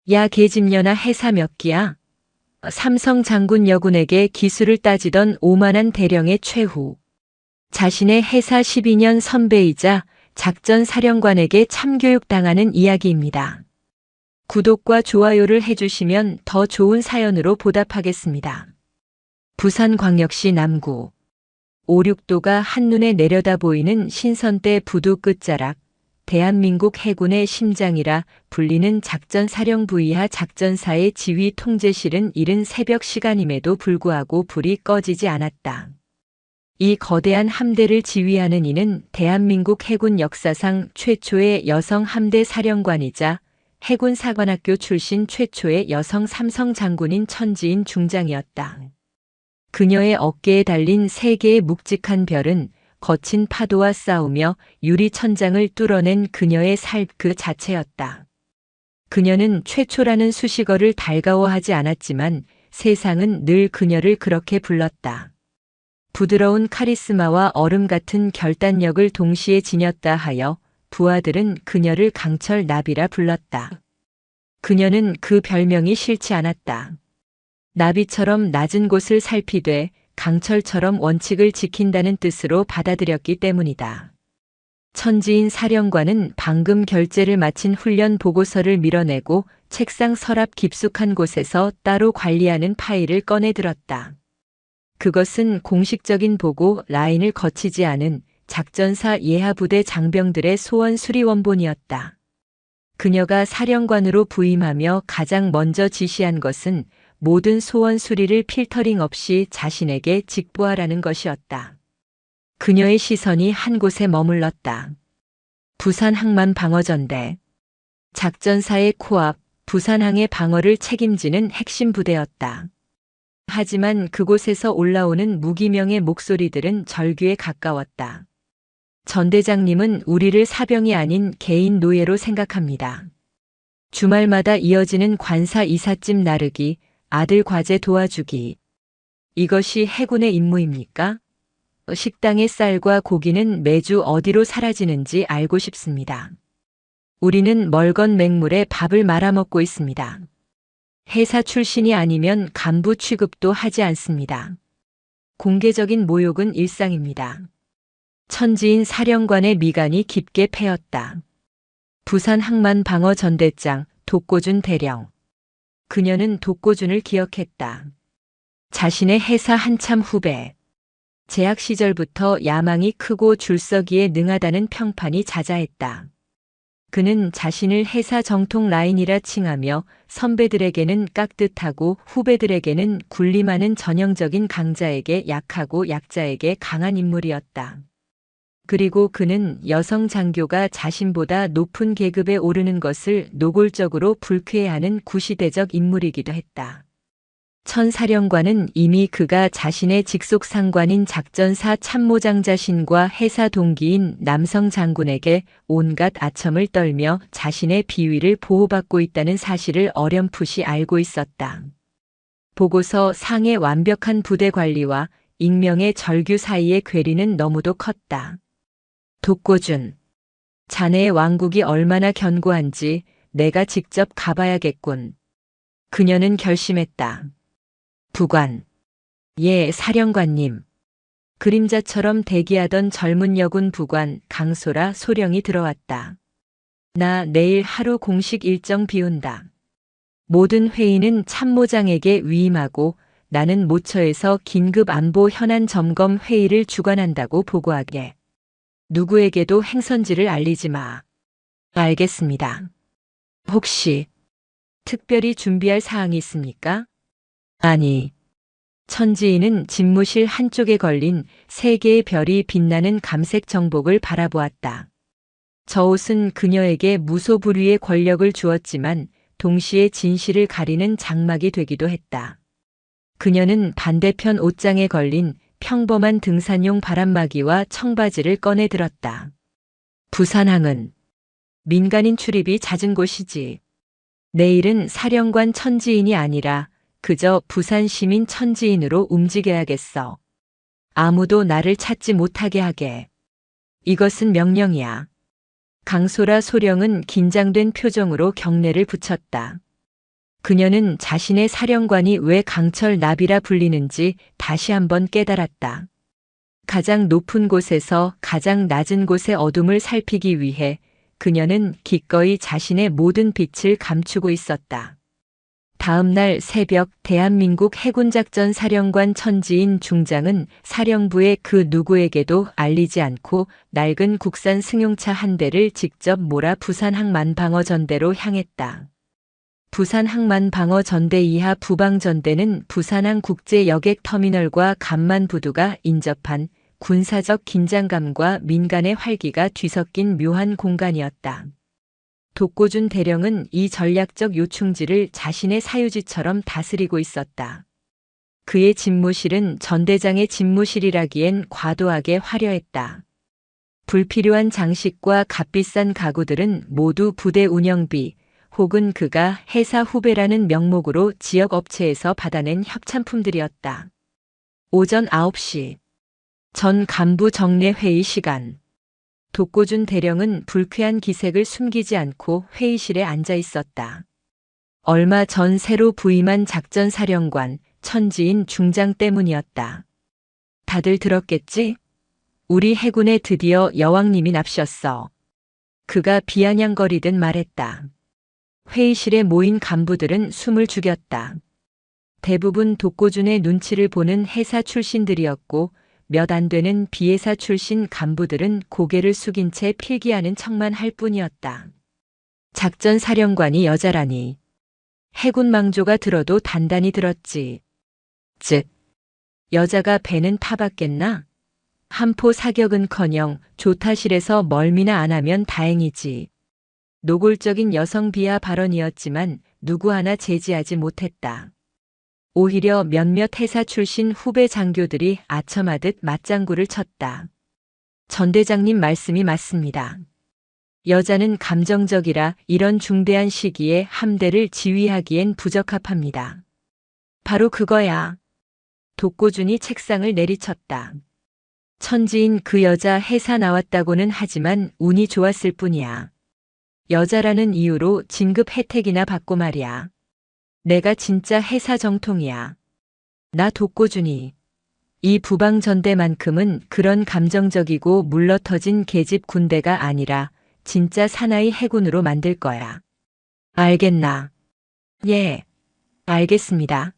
야 계집년아 해사 몇 기야? 삼성 장군 여군에게 기술을 따지던 오만한 대령의 최후. 자신의 해사 12년 선배이자 작전 사령관에게 참교육당하는 이야기입니다. 구독과 좋아요를 해주시면 더 좋은 사연으로 보답하겠습니다. 부산광역시 남구 5-6도가 한눈에 내려다 보이는 신선대 부두 끝자락, 대한민국 해군의 심장이라 불리는 작전사령부 이하 작전사의 지휘 통제실은 이른 새벽 시간임에도 불구하고 불이 꺼지지 않았다. 이 거대한 함대를 지휘하는 이는 대한민국 해군 역사상 최초의 여성 함대 사령관이자 해군사관학교 출신 최초의 여성 삼성 장군인 천지인 중장이었다. 그녀의 어깨에 달린 3개의 묵직한 별은 거친 파도와 싸우며 유리 천장을 뚫어낸 그녀의 살 그 자체였다. 그녀는 최초라는 수식어를 달가워하지 않았지만 세상은 늘 그녀를 그렇게 불렀다. 부드러운 카리스마와 얼음 같은 결단력을 동시에 지녔다 하여 부하들은 그녀를 강철 나비라 불렀다. 그녀는 그 별명이 싫지 않았다. 나비처럼 낮은 곳을 살피되 강철처럼 원칙을 지킨다는 뜻으로 받아들였기 때문이다. 천지인 사령관은 방금 결제를 마친 훈련 보고서를 밀어내고 책상 서랍 깊숙한 곳에서 따로 관리하는 파일을 꺼내 들었다. 그것은 공식적인 보고 라인을 거치지 않은 작전사 예하부대 장병들의 소원 수리 원본이었다. 그녀가 사령관으로 부임하며 가장 먼저 지시한 것은 모든 소원 수리를 필터링 없이 자신에게 직보하라는 것이었다. 그녀의 시선이 한 곳에 머물렀다. 부산 항만 방어전대. 작전사의 코앞 부산항의 방어를 책임지는 핵심 부대였다. 하지만 그곳에서 올라오는 무기명의 목소리들은 절규에 가까웠다. 전대장님은 우리를 사병이 아닌 개인 노예로 생각합니다. 주말마다 이어지는 관사 이삿짐 나르기, 아들 과제 도와주기. 이것이 해군의 임무입니까? 식당의 쌀과 고기는 매주 어디로 사라지는지 알고 싶습니다. 우리는 멀건 맹물에 밥을 말아먹고 있습니다. 해사 출신이 아니면 간부 취급도 하지 않습니다. 공개적인 모욕은 일상입니다. 천지인 사령관의 미간이 깊게 패였다. 부산 항만 방어 전대장 독고준 대령. 그녀는 독고준을 기억했다. 자신의 해사 한참 후배. 재학 시절부터 야망이 크고 줄서기에 능하다는 평판이 자자했다. 그는 자신을 해사 정통 라인이라 칭하며 선배들에게는 깍듯하고 후배들에게는 군림하는 전형적인 강자에게 약하고 약자에게 강한 인물이었다. 그리고 그는 여성 장교가 자신보다 높은 계급에 오르는 것을 노골적으로 불쾌해하는 구시대적 인물이기도 했다. 천사령관은 이미 그가 자신의 직속 상관인 작전사 참모장 자신과 해사 동기인 남성 장군에게 온갖 아첨을 떨며 자신의 비위를 보호받고 있다는 사실을 어렴풋이 알고 있었다. 보고서 상의 완벽한 부대 관리와 익명의 절규 사이의 괴리는 너무도 컸다. 독고준. 자네의 왕국이 얼마나 견고한지 내가 직접 가봐야겠군. 그녀는 결심했다. 부관. 예, 사령관님. 그림자처럼 대기하던 젊은 여군 부관 강소라 소령이 들어왔다. 나 내일 하루 공식 일정 비운다. 모든 회의는 참모장에게 위임하고 나는 모처에서 긴급 안보 현안 점검 회의를 주관한다고 보고하게. 누구에게도 행선지를 알리지 마. 알겠습니다. 혹시 특별히 준비할 사항이 있습니까? 아니. 천지인은 집무실 한쪽에 걸린 3개의 별이 빛나는 감색 정복을 바라보았다. 저 옷은 그녀에게 무소불위의 권력을 주었지만 동시에 진실을 가리는 장막이 되기도 했다. 그녀는 반대편 옷장에 걸린 평범한 등산용 바람막이와 청바지를 꺼내 들었다. 부산항은 민간인 출입이 잦은 곳이지. 내일은 사령관 천지인이 아니라 그저 부산 시민 천지인으로 움직여야겠어. 아무도 나를 찾지 못하게 하게. 이것은 명령이야. 강소라 소령은 긴장된 표정으로 경례를 붙였다. 그녀는 자신의 사령관이 왜 강철 나비라 불리는지 다시 한번 깨달았다. 가장 높은 곳에서 가장 낮은 곳의 어둠을 살피기 위해 그녀는 기꺼이 자신의 모든 빛을 감추고 있었다. 다음 날 새벽 대한민국 해군작전 사령관 천지인 중장은 사령부의 그 누구에게도 알리지 않고 낡은 국산 승용차 한 대를 직접 몰아 부산 항만방어전대로 향했다. 부산 항만방어전대 이하 부방전대는 부산항 국제여객터미널과 간만부두가 인접한 군사적 긴장감과 민간의 활기가 뒤섞인 묘한 공간이었다. 독고준 대령은 이 전략적 요충지를 자신의 사유지처럼 다스리고 있었다. 그의 집무실은 전대장의 집무실이라기엔 과도하게 화려했다. 불필요한 장식과 값비싼 가구들은 모두 부대 운영비 혹은 그가 해사 후배라는 명목으로 지역 업체에서 받아낸 협찬품들이었다. 오전 9시 전 간부 정례 회의 시간. 독고준 대령은 불쾌한 기색을 숨기지 않고 회의실에 앉아 있었다. 얼마 전 새로 부임한 작전사령관 천지인 중장 때문이었다. 다들 들었겠지? 우리 해군에 드디어 여왕님이 납셨어. 그가 비아냥거리듯 말했다. 회의실에 모인 간부들은 숨을 죽였다. 대부분 독고준의 눈치를 보는 해사 출신들이었고 몇 안 되는 비해사 출신 간부들은 고개를 숙인 채 필기하는 척만 할 뿐이었다. 작전사령관이 여자라니. 해군 망조가 들어도 단단히 들었지. 즉, 여자가 배는 타봤겠나? 한포 사격은커녕 조타실에서 멀미나 안 하면 다행이지. 노골적인 여성 비하 발언이었지만 누구 하나 제지하지 못했다. 오히려 몇몇 해사 출신 후배 장교들이 아첨하듯 맞장구를 쳤다. 전 대장님 말씀이 맞습니다. 여자는 감정적이라 이런 중대한 시기에 함대를 지휘하기엔 부적합합니다. 바로 그거야. 독고준이 책상을 내리쳤다. 천지인 그 여자 해사 나왔다고는 하지만 운이 좋았을 뿐이야. 여자라는 이유로 진급 혜택이나 받고 말이야. 내가 진짜 해사 정통이야. 나 독고준이. 이 부방전대만큼은 그런 감정적이고 물러터진 계집 군대가 아니라 진짜 사나이 해군으로 만들 거야. 알겠나? 예, 알겠습니다.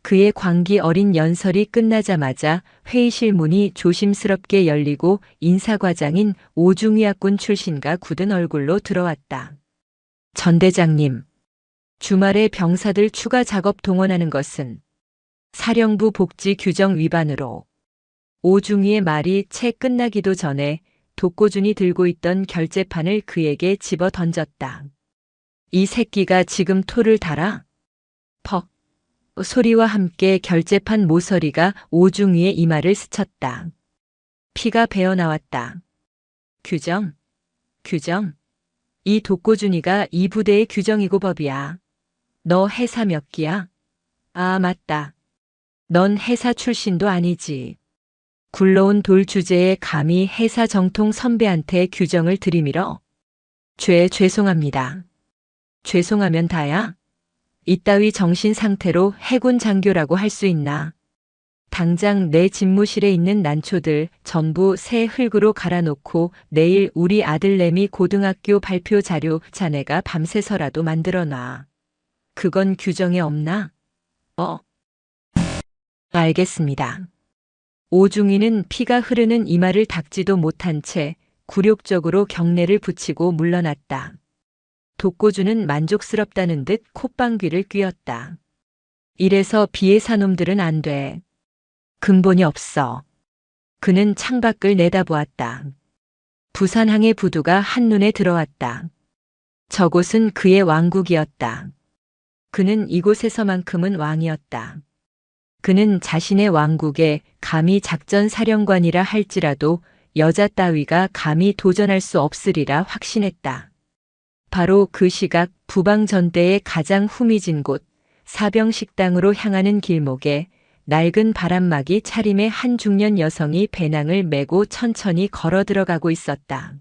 그의 광기 어린 연설이 끝나자마자 회의실 문이 조심스럽게 열리고 인사과장인 오중위학군 출신가 굳은 얼굴로 들어왔다. 전 대장님. 주말에 병사들 추가 작업 동원하는 것은 사령부 복지 규정 위반으로. 오중위의 말이 채 끝나기도 전에 독고준이 들고 있던 결제판을 그에게 집어 던졌다. 이 새끼가 지금 토를 달아? 퍽. 소리와 함께 결제판 모서리가 오중위의 이마를 스쳤다. 피가 배어나왔다. 규정? 규정? 이 독고준이가 이 부대의 규정이고 법이야. 너 해사 몇 기야? 아, 맞다. 넌 해사 출신도 아니지. 굴러온 돌 주제에 감히 해사 정통 선배한테 규정을 들이밀어? 죄송합니다. 죄송하면 다야? 이따위 정신 상태로 해군 장교라고 할 수 있나? 당장 내 집무실에 있는 난초들 전부 새 흙으로 갈아놓고 내일 우리 아들내미 고등학교 발표 자료 자네가 밤새서라도 만들어 놔. 그건 규정에 없나? 알겠습니다. 오중이는 피가 흐르는 이마를 닦지도 못한 채 굴욕적으로 경례를 붙이고 물러났다. 독고준은 만족스럽다는 듯 콧방귀를 뀌었다. 이래서 비해사 놈들은 안 돼. 근본이 없어. 그는 창밖을 내다보았다. 부산항의 부두가 한눈에 들어왔다. 저곳은 그의 왕국이었다. 그는 이곳에서만큼은 왕이었다. 그는 자신의 왕국에 감히 작전사령관이라 할지라도 여자 따위가 감히 도전할 수 없으리라 확신했다. 바로 그 시각 부방전대의 가장 후미진 곳 사병식당으로 향하는 길목에 낡은 바람막이 차림의 한 중년 여성이 배낭을 메고 천천히 걸어 들어가고 있었다.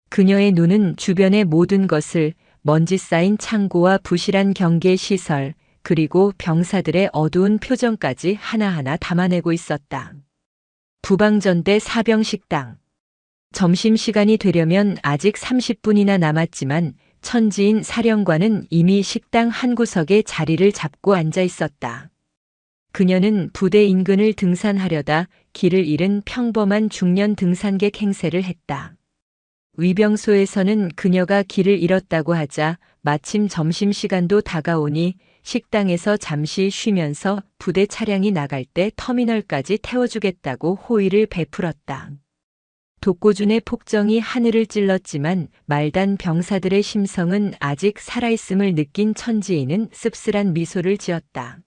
그녀의 눈은 주변의 모든 것을 먼지 쌓인 창고와 부실한 경계 시설, 그리고 병사들의 어두운 표정까지 하나하나 담아내고 있었다. 부방전대 사병식당. 점심시간이 되려면 아직 30분이나 남았지만 천지인 사령관은 이미 식당 한 구석에 자리를 잡고 앉아 있었다. 그녀는 부대 인근을 등산하려다 길을 잃은 평범한 중년 등산객 행세를 했다. 위병소에서는 그녀가 길을 잃었다고 하자 마침 점심시간도 다가오니 식당에서 잠시 쉬면서 부대 차량이 나갈 때 터미널까지 태워주겠다고 호의를 베풀었다. 독고준의 폭정이 하늘을 찔렀지만 말단 병사들의 심성은 아직 살아있음을 느낀 천지인은 씁쓸한 미소를 지었다.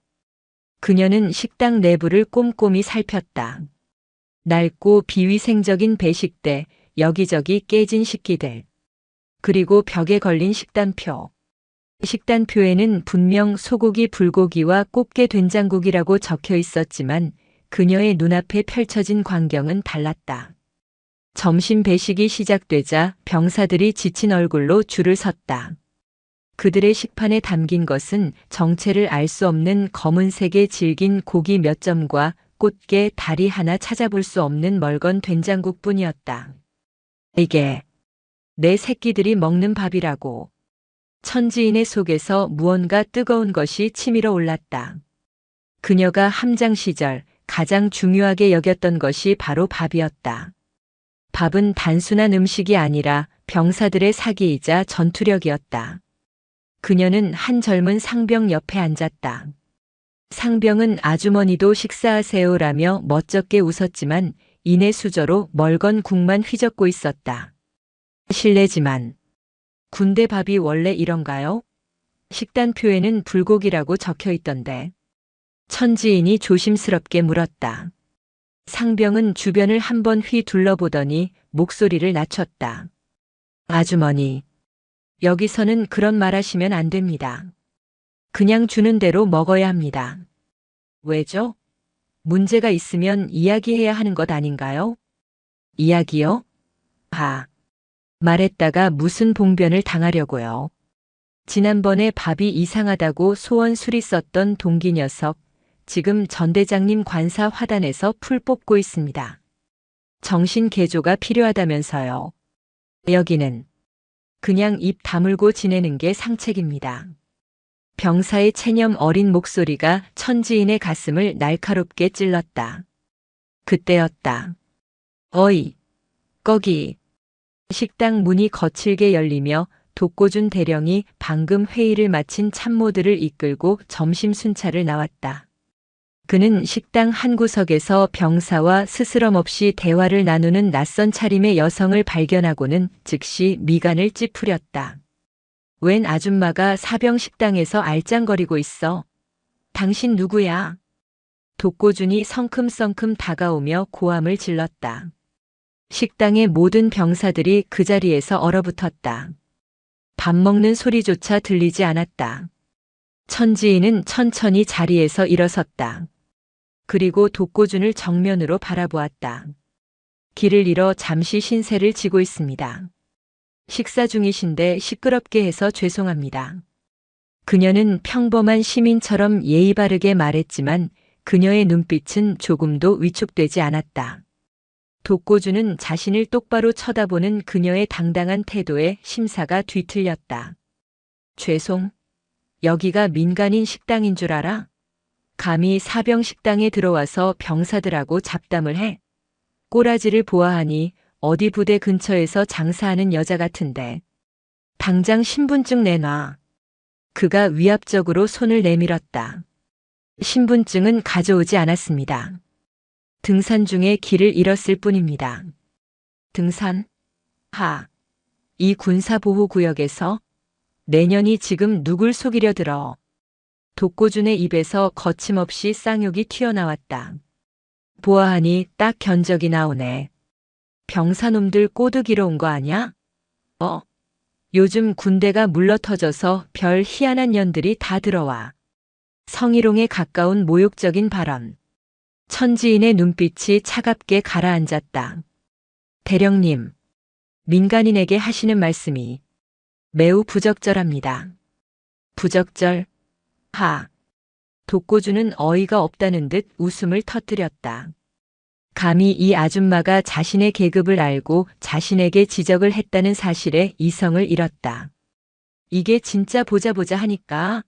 그녀는 식당 내부를 꼼꼼히 살폈다. 낡고 비위생적인 배식대, 여기저기 깨진 식기들, 그리고 벽에 걸린 식단표. 식단표에는 분명 소고기 불고기와 꽃게 된장국이라고 적혀 있었지만 그녀의 눈앞에 펼쳐진 광경은 달랐다. 점심 배식이 시작되자 병사들이 지친 얼굴로 줄을 섰다. 그들의 식판에 담긴 것은 정체를 알 수 없는 검은색의 질긴 고기 몇 점과 꽃게 다리 하나 찾아볼 수 없는 멀건 된장국뿐이었다. 이게 내 새끼들이 먹는 밥이라고. 천지인의 속에서 무언가 뜨거운 것이 치밀어 올랐다. 그녀가 함장 시절 가장 중요하게 여겼던 것이 바로 밥이었다. 밥은 단순한 음식이 아니라 병사들의 사기이자 전투력이었다. 그녀는 한 젊은 상병 옆에 앉았다. 상병은 아주머니도 식사하세요라며 멋쩍게 웃었지만 이내 수저로 멀건 국만 휘젓고 있었다. 실례지만 군대 밥이 원래 이런가요? 식단표에는 불고기라고 적혀 있던데. 천지인이 조심스럽게 물었다. 상병은 주변을 한번 휘 둘러보더니 목소리를 낮췄다. 아주머니, 여기서는 그런 말 하시면 안 됩니다. 그냥 주는 대로 먹어야 합니다. 왜죠? 문제가 있으면 이야기해야 하는 것 아닌가요? 이야기요? 말했다가 무슨 봉변을 당하려고요. 지난번에 밥이 이상하다고 소원술이 썼던 동기 녀석, 지금 전 대장님 관사 화단에서 풀 뽑고 있습니다. 정신 개조가 필요하다면서요. 여기는 그냥 입 다물고 지내는 게 상책입니다. 병사의 체념 어린 목소리가 천지인의 가슴을 날카롭게 찔렀다. 그때였다. 어이, 거기. 식당 문이 거칠게 열리며 독고준 대령이 방금 회의를 마친 참모들을 이끌고 점심 순찰을 나왔다. 그는 식당 한 구석에서 병사와 스스럼 없이 대화를 나누는 낯선 차림의 여성을 발견하고는 즉시 미간을 찌푸렸다. 웬 아줌마가 사병 식당에서 알짱거리고 있어. 당신 누구야? 독고준이 성큼성큼 다가오며 고함을 질렀다. 식당의 모든 병사들이 그 자리에서 얼어붙었다. 밥 먹는 소리조차 들리지 않았다. 천지인은 천천히 자리에서 일어섰다. 그리고 독고준을 정면으로 바라보았다. 길을 잃어 잠시 신세를 지고 있습니다. 식사 중이신데 시끄럽게 해서 죄송합니다. 그녀는 평범한 시민처럼 예의 바르게 말했지만 그녀의 눈빛은 조금도 위축되지 않았다. 독고준은 자신을 똑바로 쳐다보는 그녀의 당당한 태도에 심사가 뒤틀렸다. 죄송, 여기가 민간인 식당인 줄 알아? 감히 사병 식당에 들어와서 병사들하고 잡담을 해? 꼬라지를 보아하니 어디 부대 근처에서 장사하는 여자 같은데. 당장 신분증 내놔. 그가 위압적으로 손을 내밀었다. 신분증은 가져오지 않았습니다. 등산 중에 길을 잃었을 뿐입니다. 등산? 이 군사보호구역에서? 내년이 지금 누굴 속이려 들어. 독고준의 입에서 거침없이 쌍욕이 튀어나왔다. 보아하니 딱 견적이 나오네. 병사놈들 꼬드기러 온 거 아냐? 요즘 군대가 물러터져서 별 희한한 년들이 다 들어와. 성희롱에 가까운 모욕적인 발언. 천지인의 눈빛이 차갑게 가라앉았다. 대령님, 민간인에게 하시는 말씀이 매우 부적절합니다. 부적절? 독고주는 어이가 없다는 듯 웃음을 터뜨렸다. 감히 이 아줌마가 자신의 계급을 알고 자신에게 지적을 했다는 사실에 이성을 잃었다. 이게 진짜 보자 하니까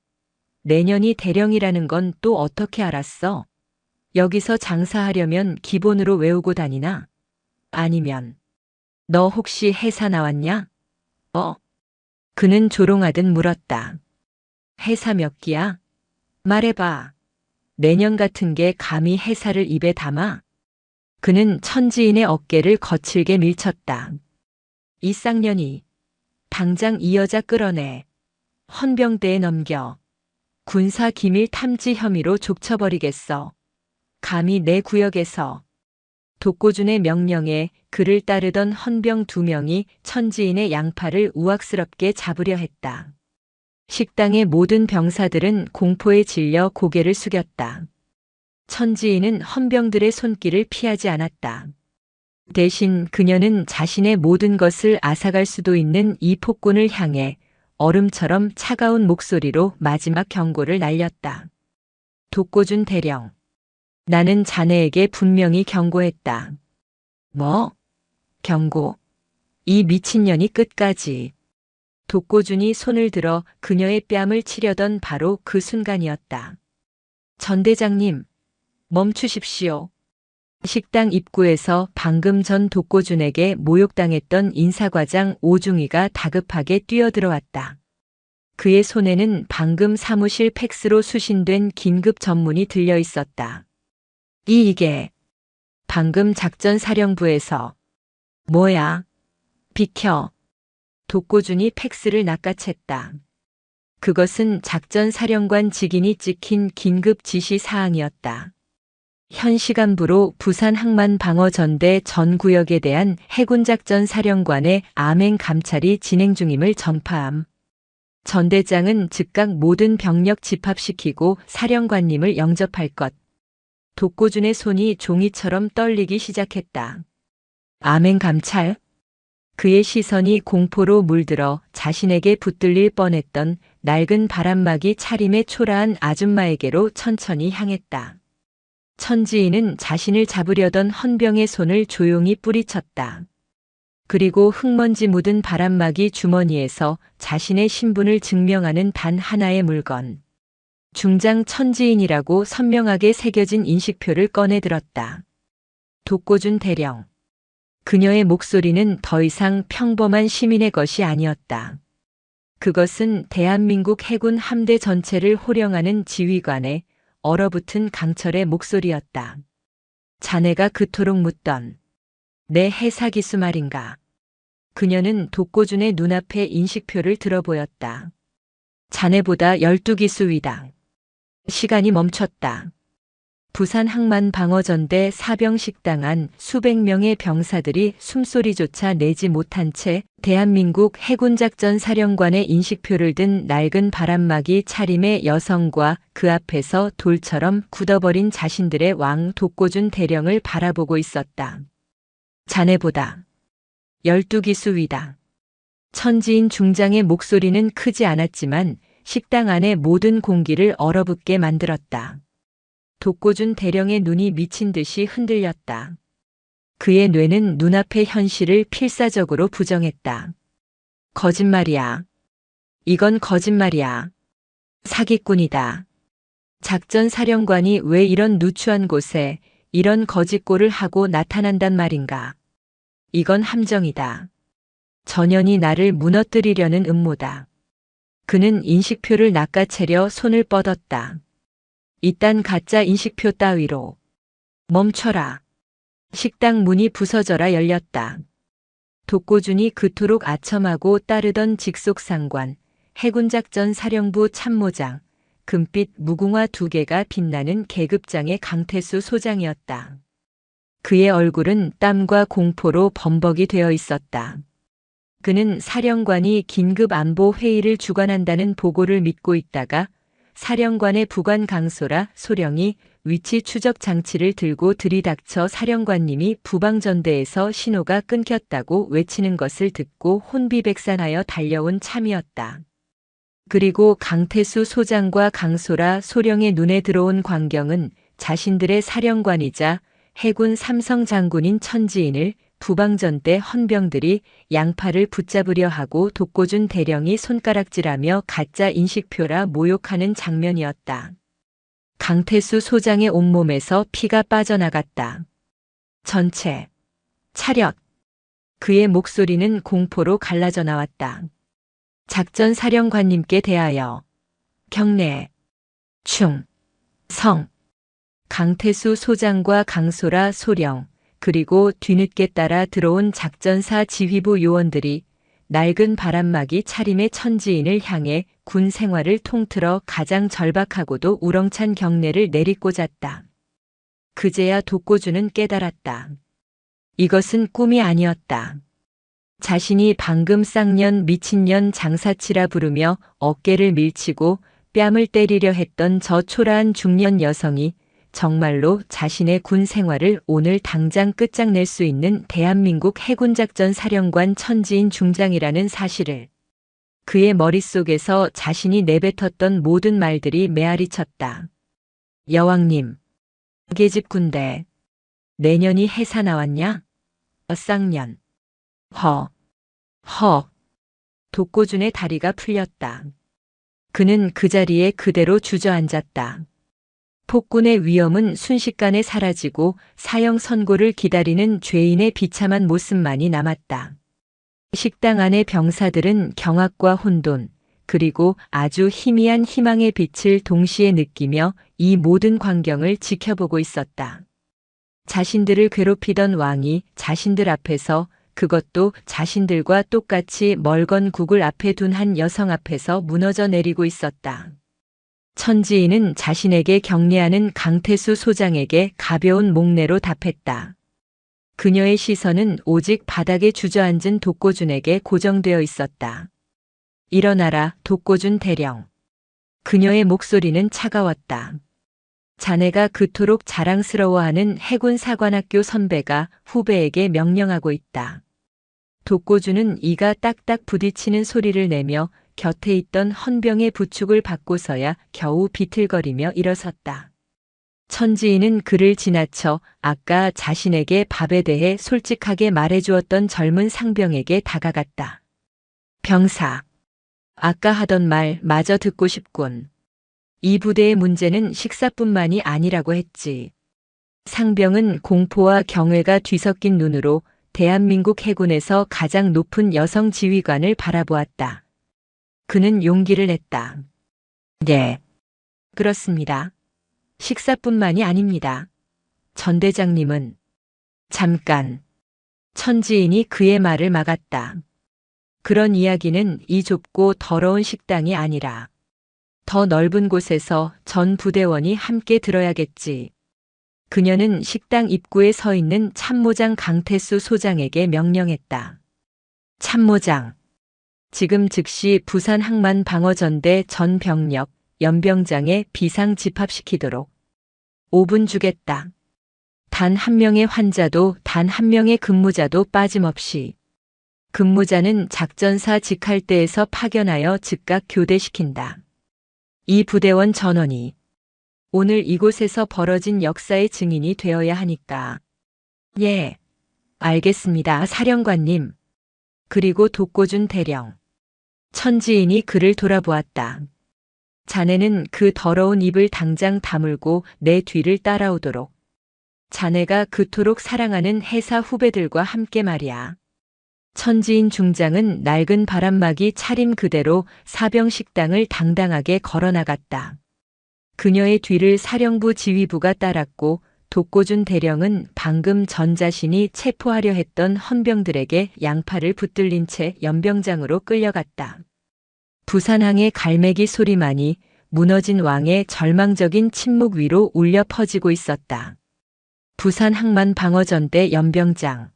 내년이 대령이라는 건 또 어떻게 알았어? 여기서 장사하려면 기본으로 외우고 다니나? 아니면 너 혹시 회사 나왔냐? 그는 조롱하듯 물었다. 회사 몇 기야? 말해봐. 내년 같은 게 감히 회사를 입에 담아? 그는 천지인의 어깨를 거칠게 밀쳤다. 이 쌍년이 당장 이 여자 끌어내. 헌병대에 넘겨. 군사 기밀 탐지 혐의로 족쳐버리겠어. 감히 내 구역에서. 독고준의 명령에 그를 따르던 헌병 2명이 천지인의 양팔을 우악스럽게 잡으려 했다. 식당의 모든 병사들은 공포에 질려 고개를 숙였다. 천지인은 헌병들의 손길을 피하지 않았다. 대신 그녀는 자신의 모든 것을 앗아갈 수도 있는 이 폭군을 향해 얼음처럼 차가운 목소리로 마지막 경고를 날렸다. 독고준 대령. 나는 자네에게 분명히 경고했다. 뭐? 경고. 이 미친년이 끝까지. 독고준이 손을 들어 그녀의 뺨을 치려던 바로 그 순간이었다. 전 대장님, 멈추십시오. 식당 입구에서 방금 전 독고준에게 모욕당했던 인사과장 오중이가 다급하게 뛰어들어왔다. 그의 손에는 방금 사무실 팩스로 수신된 긴급 전문이 들려 있었다. 이게 방금 작전사령부에서. 뭐야? 비켜. 독고준이 팩스를 낚아챘다. 그것은 작전사령관 직인이 찍힌 긴급 지시 사항이었다. 현 시간부로 부산 항만방어전대 전 구역에 대한 해군작전 사령관의 암행 감찰이 진행 중임을 전파함. 전 대장은 즉각 모든 병력 집합시키고 사령관님을 영접할 것. 독고준의 손이 종이처럼 떨리기 시작했다. 암행 감찰? 그의 시선이 공포로 물들어 자신에게 붙들릴 뻔했던 낡은 바람막이 차림의 초라한 아줌마에게로 천천히 향했다. 천지인은 자신을 잡으려던 헌병의 손을 조용히 뿌리쳤다. 그리고 흙먼지 묻은 바람막이 주머니에서 자신의 신분을 증명하는 단 하나의 물건. 중장 천지인이라고 선명하게 새겨진 인식표를 꺼내 들었다. 독고준 대령. 그녀의 목소리는 더 이상 평범한 시민의 것이 아니었다. 그것은 대한민국 해군 함대 전체를 호령하는 지휘관의 얼어붙은 강철의 목소리였다. 자네가 그토록 묻던 내 해사기수 말인가. 그녀는 독고준의 눈앞에 인식표를 들어보였다. 자네보다 12기수 위다. 시간이 멈췄다. 부산 항만방어전대 사병식당 안 수백 명의 병사들이 숨소리조차 내지 못한 채 대한민국 해군작전 사령관의 인식표를 든 낡은 바람막이 차림의 여성과 그 앞에서 돌처럼 굳어버린 자신들의 왕 독고준 대령을 바라보고 있었다. 자네보다 12기수 위다. 천지인 중장의 목소리는 크지 않았지만 식당 안의 모든 공기를 얼어붙게 만들었다. 독고준 대령의 눈이 미친 듯이 흔들렸다. 그의 뇌는 눈앞의 현실을 필사적으로 부정했다. 거짓말이야. 이건 거짓말이야. 사기꾼이다. 작전사령관이 왜 이런 누추한 곳에 이런 거짓골을 하고 나타난단 말인가. 이건 함정이다. 전연이 나를 무너뜨리려는 음모다. 그는 인식표를 낚아채려 손을 뻗었다. 이딴 가짜 인식표 따위로. 멈춰라. 식당 문이 부서져라 열렸다. 독고준이 그토록 아첨하고 따르던 직속상관, 해군작전 사령부 참모장, 금빛 무궁화 2개가 빛나는 계급장의 강태수 소장이었다. 그의 얼굴은 땀과 공포로 범벅이 되어 있었다. 그는 사령관이 긴급 안보 회의를 주관한다는 보고를 믿고 있다가 사령관의 부관 강소라 소령이 위치 추적 장치를 들고 들이닥쳐 사령관님이 부방전대에서 신호가 끊겼다고 외치는 것을 듣고 혼비백산하여 달려온 참이었다. 그리고 강태수 소장과 강소라 소령의 눈에 들어온 광경은 자신들의 사령관이자 해군 삼성 장군인 천지인을 부방전대 헌병들이 양팔을 붙잡으려 하고 독고준 대령이 손가락질하며 가짜 인식표라 모욕하는 장면이었다. 강태수 소장의 온몸에서 피가 빠져나갔다. 전체, 차렷. 그의 목소리는 공포로 갈라져 나왔다. 작전 사령관님께 대하여 경례, 충성. 강태수 소장과 강소라 소령, 그리고 뒤늦게 따라 들어온 작전사 지휘부 요원들이 낡은 바람막이 차림의 천지인을 향해 군 생활을 통틀어 가장 절박하고도 우렁찬 경례를 내리꽂았다. 그제야 독고준은 깨달았다. 이것은 꿈이 아니었다. 자신이 방금 쌍년 미친년 장사치라 부르며 어깨를 밀치고 뺨을 때리려 했던 저 초라한 중년 여성이 정말로 자신의 군 생활을 오늘 당장 끝장낼 수 있는 대한민국 해군작전 사령관 천지인 중장이라는 사실을 그의 머릿속에서 자신이 내뱉었던 모든 말들이 메아리쳤다. 여왕님, 계집 군대, 내년이 해사 나왔냐? 쌍년. 독고준의 다리가 풀렸다. 그는 그 자리에 그대로 주저앉았다. 폭군의 위험은 순식간에 사라지고 사형 선고를 기다리는 죄인의 비참한 모습만이 남았다. 식당 안의 병사들은 경악과 혼돈, 그리고 아주 희미한 희망의 빛을 동시에 느끼며 이 모든 광경을 지켜보고 있었다. 자신들을 괴롭히던 왕이 자신들 앞에서, 그것도 자신들과 똑같이 멀건 국을 앞에 둔 한 여성 앞에서 무너져 내리고 있었다. 천지인은 자신에게 경례하는 강태수 소장에게 가벼운 목례로 답했다. 그녀의 시선은 오직 바닥에 주저앉은 독고준에게 고정되어 있었다. 일어나라, 독고준 대령. 그녀의 목소리는 차가웠다. 자네가 그토록 자랑스러워하는 해군사관학교 선배가 후배에게 명령하고 있다. 독고준은 이가 딱딱 부딪히는 소리를 내며 곁에 있던 헌병의 부축을 받고서야 겨우 비틀거리며 일어섰다. 천지인은 그를 지나쳐 아까 자신에게 밥에 대해 솔직하게 말해주었던 젊은 상병에게 다가갔다. 병사, 아까 하던 말 마저 듣고 싶군. 이 부대의 문제는 식사뿐만이 아니라고 했지. 상병은 공포와 경외가 뒤섞인 눈으로 대한민국 해군에서 가장 높은 여성 지휘관을 바라보았다. 그는 용기를 냈다. 네, 그렇습니다. 식사뿐만이 아닙니다. 전 대장님은 잠깐. 천지인이 그의 말을 막았다. 그런 이야기는 이 좁고 더러운 식당이 아니라 더 넓은 곳에서 전 부대원이 함께 들어야겠지. 그녀는 식당 입구에 서 있는 참모장 강태수 소장에게 명령했다. 참모장. 지금 즉시 부산 항만 방어전대 전 병력, 연병장에 비상 집합시키도록. 5분 주겠다. 단 한 명의 환자도 단 한 명의 근무자도 빠짐없이. 근무자는 작전사 직할대에서 파견하여 즉각 교대시킨다. 이 부대원 전원이 오늘 이곳에서 벌어진 역사의 증인이 되어야 하니까. 예, 알겠습니다, 사령관님. 그리고 독고준 대령. 천지인이 그를 돌아보았다. 자네는 그 더러운 입을 당장 다물고 내 뒤를 따라오도록. 자네가 그토록 사랑하는 해사 후배들과 함께 말이야. 천지인 중장은 낡은 바람막이 차림 그대로 사병식당을 당당하게 걸어나갔다. 그녀의 뒤를 사령부 지휘부가 따랐고 독고준 대령은 방금 전 자신이 체포하려 했던 헌병들에게 양팔을 붙들린 채 연병장으로 끌려갔다. 부산항의 갈매기 소리만이 무너진 왕의 절망적인 침묵 위로 울려 퍼지고 있었다. 부산 항만 방어전대 연병장.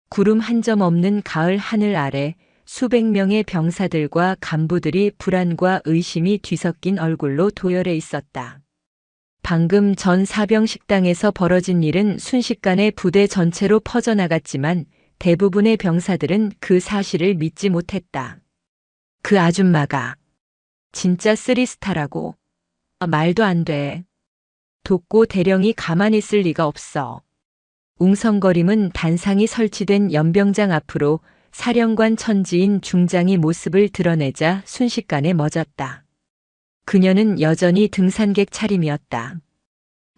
구름 한 점 없는 가을 하늘 아래 수백 명의 병사들과 간부들이 불안과 의심이 뒤섞인 얼굴로 도열해 있었다. 방금 전 사병 식당에서 벌어진 일은 순식간에 부대 전체로 퍼져나갔지만 대부분의 병사들은 그 사실을 믿지 못했다. 그 아줌마가 진짜 쓰리스타라고. 말도 안 돼. 독고 대령이 가만히 있을 리가 없어. 웅성거림은 단상이 설치된 연병장 앞으로 사령관 천지인 중장이 모습을 드러내자 순식간에 멎었다. 그녀는 여전히 등산객 차림이었다.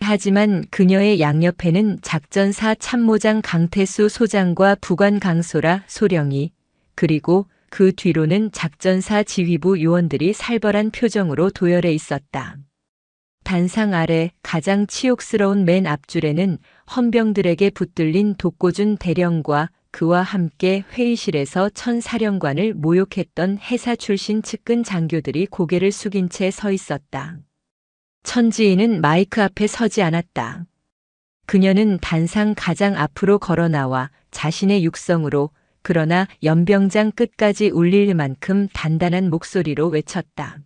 하지만 그녀의 양옆에는 작전사 참모장 강태수 소장과 부관 강소라 소령이, 그리고 그 뒤로는 작전사 지휘부 요원들이 살벌한 표정으로 도열해 있었다. 단상 아래 가장 치욕스러운 맨 앞줄에는 헌병들에게 붙들린 독고준 대령과 그와 함께 회의실에서 천사령관을 모욕했던 해사 출신 측근 장교들이 고개를 숙인 채 서 있었다. 천지인은 마이크 앞에 서지 않았다. 그녀는 단상 가장 앞으로 걸어 나와 자신의 육성으로, 그러나 연병장 끝까지 울릴 만큼 단단한 목소리로 외쳤다.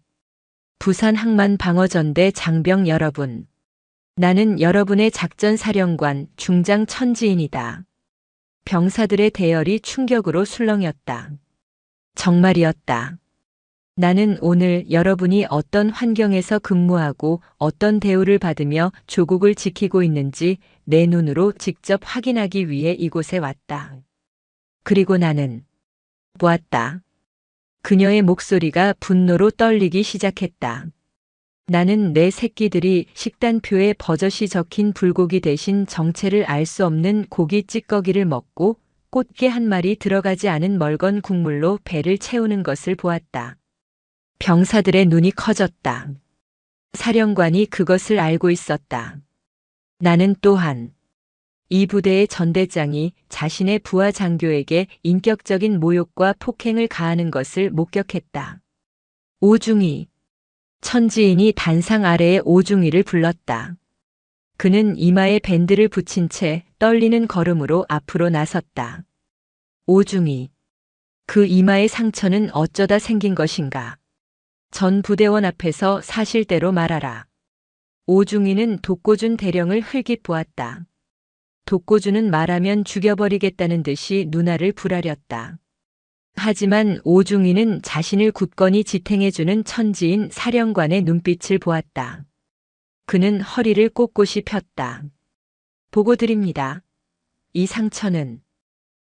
부산 항만 방어전대 장병 여러분. 나는 여러분의 작전사령관 중장 천지인이다. 병사들의 대열이 충격으로 술렁였다. 정말이었다. 나는 오늘 여러분이 어떤 환경에서 근무하고 어떤 대우를 받으며 조국을 지키고 있는지 내 눈으로 직접 확인하기 위해 이곳에 왔다. 그리고 나는 보았다. 그녀의 목소리가 분노로 떨리기 시작했다. 나는 내 새끼들이 식단표에 버젓이 적힌 불고기 대신 정체를 알 수 없는 고기 찌꺼기를 먹고 꽃게 한 마리 들어가지 않은 멀건 국물로 배를 채우는 것을 보았다. 병사들의 눈이 커졌다. 사령관이 그것을 알고 있었다. 나는 또한 이 부대의 전대장이 자신의 부하 장교에게 인격적인 모욕과 폭행을 가하는 것을 목격했다. 오중이. 천지인이 단상 아래의 오중이를 불렀다. 그는 이마에 밴드를 붙인 채 떨리는 걸음으로 앞으로 나섰다. 오중이. 그 이마의 상처는 어쩌다 생긴 것인가? 전 부대원 앞에서 사실대로 말하라. 오중이는 독고준 대령을 흘깃 보았다. 독고준은 말하면 죽여버리겠다는 듯이 눈알을 부라렸다. 하지만 오중이는 자신을 굳건히 지탱해주는 천지인 사령관의 눈빛을 보았다. 그는 허리를 꼿꼿이 폈다. 보고 드립니다. 이 상처는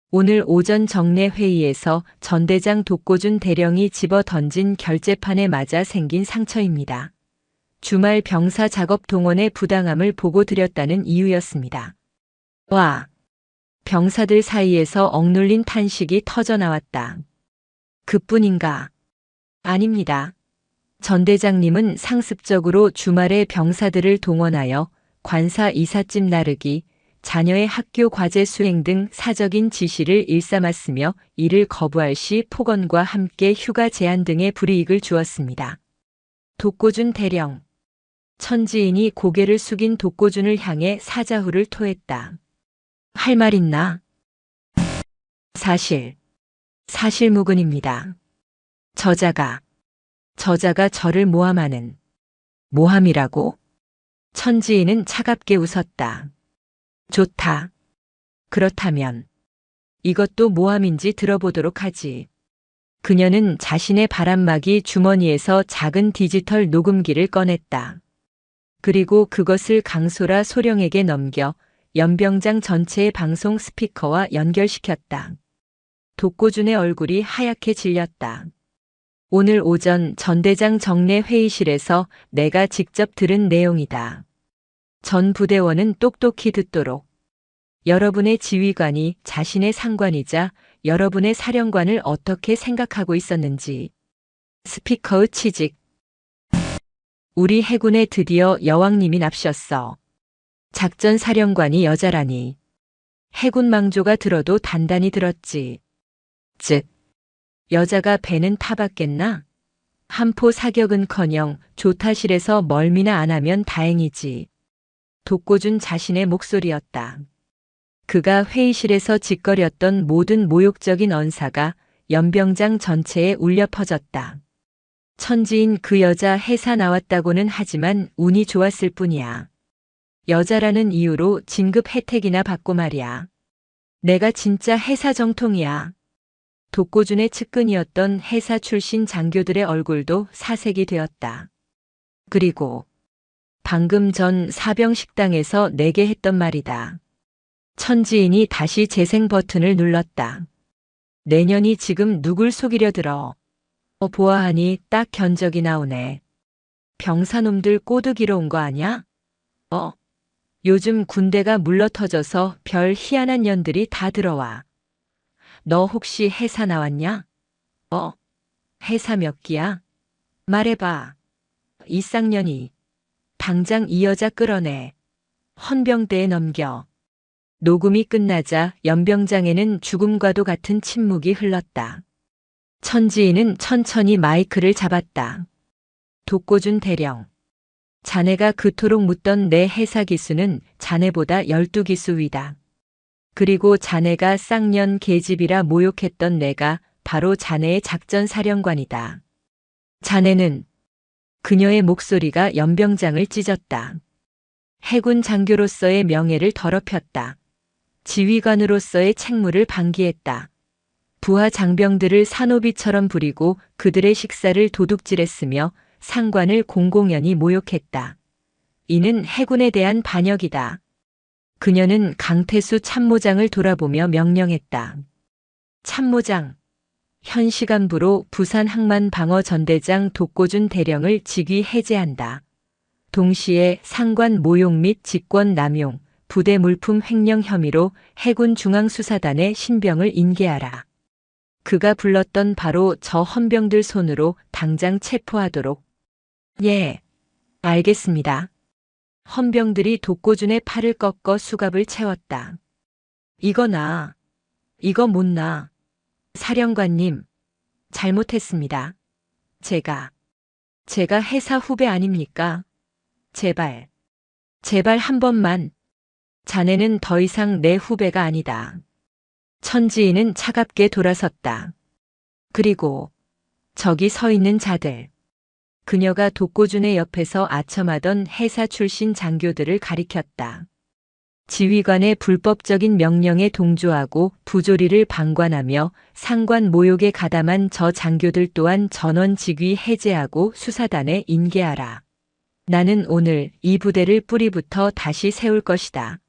오늘 오전 정례 회의에서 전대장 독고준 대령이 집어 던진 결재판에 맞아 생긴 상처입니다. 주말 병사 작업 동원의 부당함을 보고 드렸다는 이유였습니다. 와! 병사들 사이에서 억눌린 탄식이 터져나왔다. 그뿐인가? 아닙니다. 전대장님은 상습적으로 주말에 병사들을 동원하여 관사 이삿짐 나르기, 자녀의 학교 과제 수행 등 사적인 지시를 일삼았으며 이를 거부할 시 폭언과 함께 휴가 제한 등의 불이익을 주었습니다. 독고준 대령. 천지인이 고개를 숙인 독고준을 향해 사자후를 토했다. 할 말 있나? 사실무근입니다. 저자가 저를 모함하는. 모함이라고? 천지인은 차갑게 웃었다. 좋다. 그렇다면 이것도 모함인지 들어보도록 하지. 그녀는 자신의 바람막이 주머니에서 작은 디지털 녹음기를 꺼냈다. 그리고 그것을 강소라 소령에게 넘겨 연병장 전체의 방송 스피커와 연결시켰다. 독고준의 얼굴이 하얗게 질렸다. 오늘 오전 전대장 정례 회의실에서 내가 직접 들은 내용이다. 전 부대원은 똑똑히 듣도록. 여러분의 지휘관이 자신의 상관이자 여러분의 사령관을 어떻게 생각하고 있었는지. 스피커의 취직. 우리 해군에 드디어 여왕님이 납셨어. 작전사령관이 여자라니. 해군 망조가 들어도 단단히 들었지. 즉, 여자가 배는 타봤겠나? 한포 사격은커녕 조타실에서 멀미나 안 하면 다행이지. 독고준 자신의 목소리였다. 그가 회의실에서 짓거렸던 모든 모욕적인 언사가 연병장 전체에 울려 퍼졌다. 천지인 그 여자 해사 나왔다고는 하지만 운이 좋았을 뿐이야. 여자라는 이유로 진급 혜택이나 받고 말이야. 내가 진짜 해사 정통이야. 독고준의 측근이었던 해사 출신 장교들의 얼굴도 사색이 되었다. 그리고 방금 전 사병 식당에서 내게 했던 말이다. 천지인이 다시 재생 버튼을 눌렀다. 내년이 지금 누굴 속이려 들어. 보아하니 딱 견적이 나오네. 병사놈들 꼬드기로 온 거 아냐? 요즘 군대가 물러터져서 별 희한한 년들이 다 들어와. 너 혹시 해사 나왔냐? 해사 몇 기야? 말해봐. 이 쌍년이. 당장 이 여자 끌어내. 헌병대에 넘겨. 녹음이 끝나자 연병장에는 죽음과도 같은 침묵이 흘렀다. 천지인은 천천히 마이크를 잡았다. 독고준 대령. 자네가 그토록 묻던 내 해사 기수는 자네보다 12기수 위다. 그리고 자네가 쌍년 계집이라 모욕했던 내가 바로 자네의 작전사령관이다. 자네는 그녀의 목소리가 연병장을 찢었다. 해군 장교로서의 명예를 더럽혔다. 지휘관으로서의 책무를 방기했다. 부하 장병들을 산호비처럼 부리고 그들의 식사를 도둑질했으며 상관을 공공연히 모욕했다. 이는 해군에 대한 반역이다. 그녀는 강태수 참모장을 돌아보며 명령했다. 참모장, 현 시간부로 부산 항만방어전대장 독고준 대령을 직위 해제한다. 동시에 상관 모욕 및 직권 남용, 부대 물품 횡령 혐의로 해군 중앙수사단에 신병을 인계하라. 그가 불렀던 바로 저 헌병들 손으로 당장 체포하도록. 예, 알겠습니다. 헌병들이 독고준의 팔을 꺾어 수갑을 채웠다. 이거 못 나. 사령관님, 잘못했습니다. 제가 해사 후배 아닙니까? 제발 한 번만. 자네는 더 이상 내 후배가 아니다. 천지인은 차갑게 돌아섰다. 그리고 저기 서 있는 자들. 그녀가 독고준의 옆에서 아첨하던 해사 출신 장교들을 가리켰다. 지휘관의 불법적인 명령에 동조하고 부조리를 방관하며 상관 모욕에 가담한 저 장교들 또한 전원 직위 해제하고 수사단에 인계하라. 나는 오늘 이 부대를 뿌리부터 다시 세울 것이다.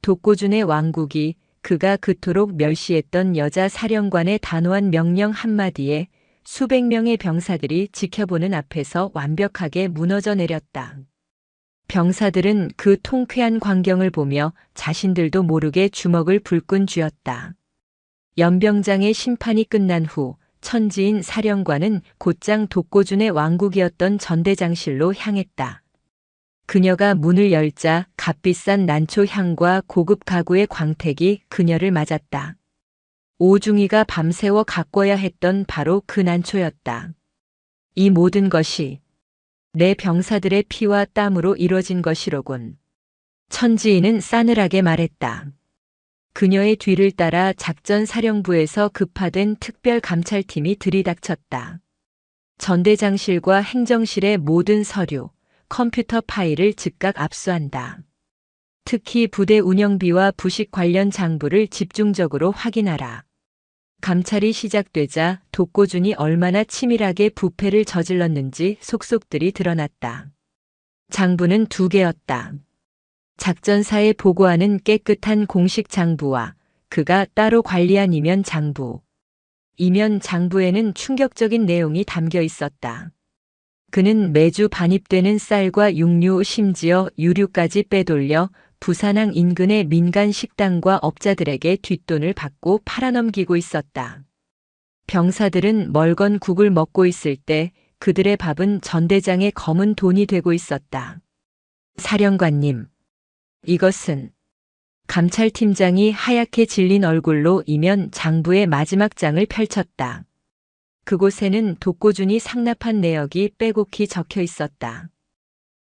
독고준의 왕국이 그가 그토록 멸시했던 여자 사령관의 단호한 명령 한마디에 수백 명의 병사들이 지켜보는 앞에서 완벽하게 무너져 내렸다. 병사들은 그 통쾌한 광경을 보며 자신들도 모르게 주먹을 불끈 쥐었다. 연병장의 심판이 끝난 후 천지인 사령관은 곧장 독고준의 왕국이었던 전대장실로 향했다. 그녀가 문을 열자 값비싼 난초 향과 고급 가구의 광택이 그녀를 맞았다. 오중이가 밤새워 가꿔야 했던 바로 그 난초였다. 이 모든 것이 내 병사들의 피와 땀으로 이뤄진 것이로군. 천지인은 싸늘하게 말했다. 그녀의 뒤를 따라 작전사령부에서 급파된 특별감찰팀이 들이닥쳤다. 전대장실과 행정실의 모든 서류, 컴퓨터 파일을 즉각 압수한다. 특히 부대 운영비와 부식 관련 장부를 집중적으로 확인하라. 감찰이 시작되자 독고준이 얼마나 치밀하게 부패를 저질렀는지 속속들이 드러났다. 장부는 2개였다. 작전사에 보고하는 깨끗한 공식 장부와 그가 따로 관리한 이면 장부. 이면 장부에는 충격적인 내용이 담겨 있었다. 그는 매주 반입되는 쌀과 육류 심지어 유류까지 빼돌려 부산항 인근의 민간 식당과 업자들에게 뒷돈을 받고 팔아넘기고 있었다. 병사들은 멀건 국을 먹고 있을 때 그들의 밥은 전대장의 검은 돈이 되고 있었다. 사령관님, 이것은 감찰팀장이 하얗게 질린 얼굴로 이면 장부의 마지막 장을 펼쳤다. 그곳에는 독고준이 상납한 내역이 빼곡히 적혀 있었다.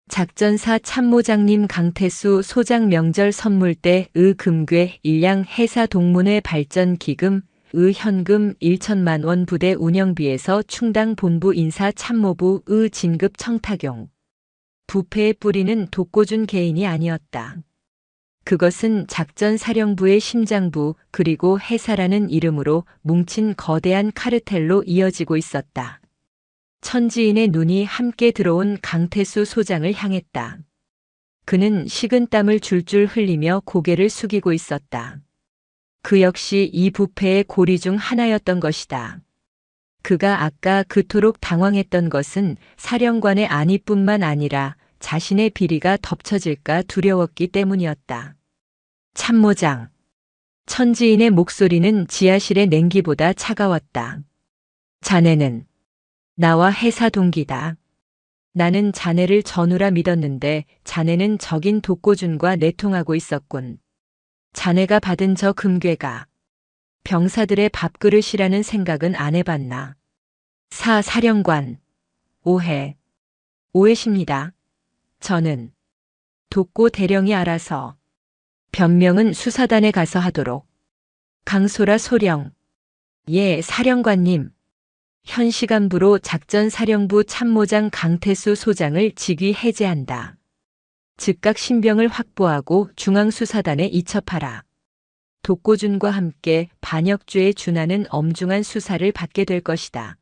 작전사 참모장님 강태수 소장 명절 선물 때 의 금괴 일량 해사 동문회 발전 기금 현금 1천만 원 부대 운영비에서 충당 본부 인사 참모부의 진급 청탁용. 부패의 뿌리는 독고준 개인이 아니었다. 그것은 작전사령부의 심장부 그리고 해사라는 이름으로 뭉친 거대한 카르텔로 이어지고 있었다. 천지인의 눈이 함께 들어온 강태수 소장을 향했다. 그는 식은땀을 줄줄 흘리며 고개를 숙이고 있었다. 그 역시 이 부패의 고리 중 하나였던 것이다. 그가 아까 그토록 당황했던 것은 사령관의 안위뿐만 아니라 자신의 비리가 덮쳐질까 두려웠기 때문이었다. 참모장. 천지인의 목소리는 지하실의 냉기보다 차가웠다. 자네는 나와 회사 동기다. 나는 자네를 전우라 믿었는데 자네는 적인 독고준과 내통하고 있었군. 자네가 받은 저 금괴가 병사들의 밥그릇이라는 생각은 안 해봤나. 사령관. 오해십니다. 저는 독고 대령이 알아서 변명은 수사단에 가서 하도록. 강소라 소령. 예, 사령관님. 현 시간부로 작전사령부 참모장 강태수 소장을 직위 해제한다. 즉각 신병을 확보하고 중앙수사단에 이첩하라. 독고준과 함께 반역죄에 준하는 엄중한 수사를 받게 될 것이다.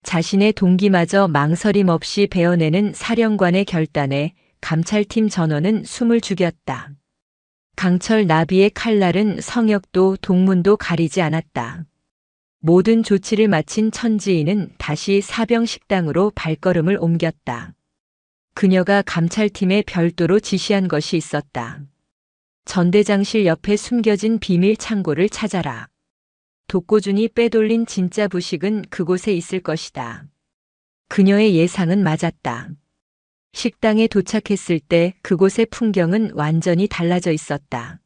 자신의 동기마저 망설임 없이 베어내는 사령관의 결단에 감찰팀 전원은 숨을 죽였다. 강철 나비의 칼날은 성역도 동문도 가리지 않았다. 모든 조치를 마친 천지인은 다시 사병식당으로 발걸음을 옮겼다. 그녀가 감찰팀에 별도로 지시한 것이 있었다. 전대장실 옆에 숨겨진 비밀 창고를 찾아라. 독고준이 빼돌린 진짜 부식은 그곳에 있을 것이다. 그녀의 예상은 맞았다. 식당에 도착했을 때 그곳의 풍경은 완전히 달라져 있었다.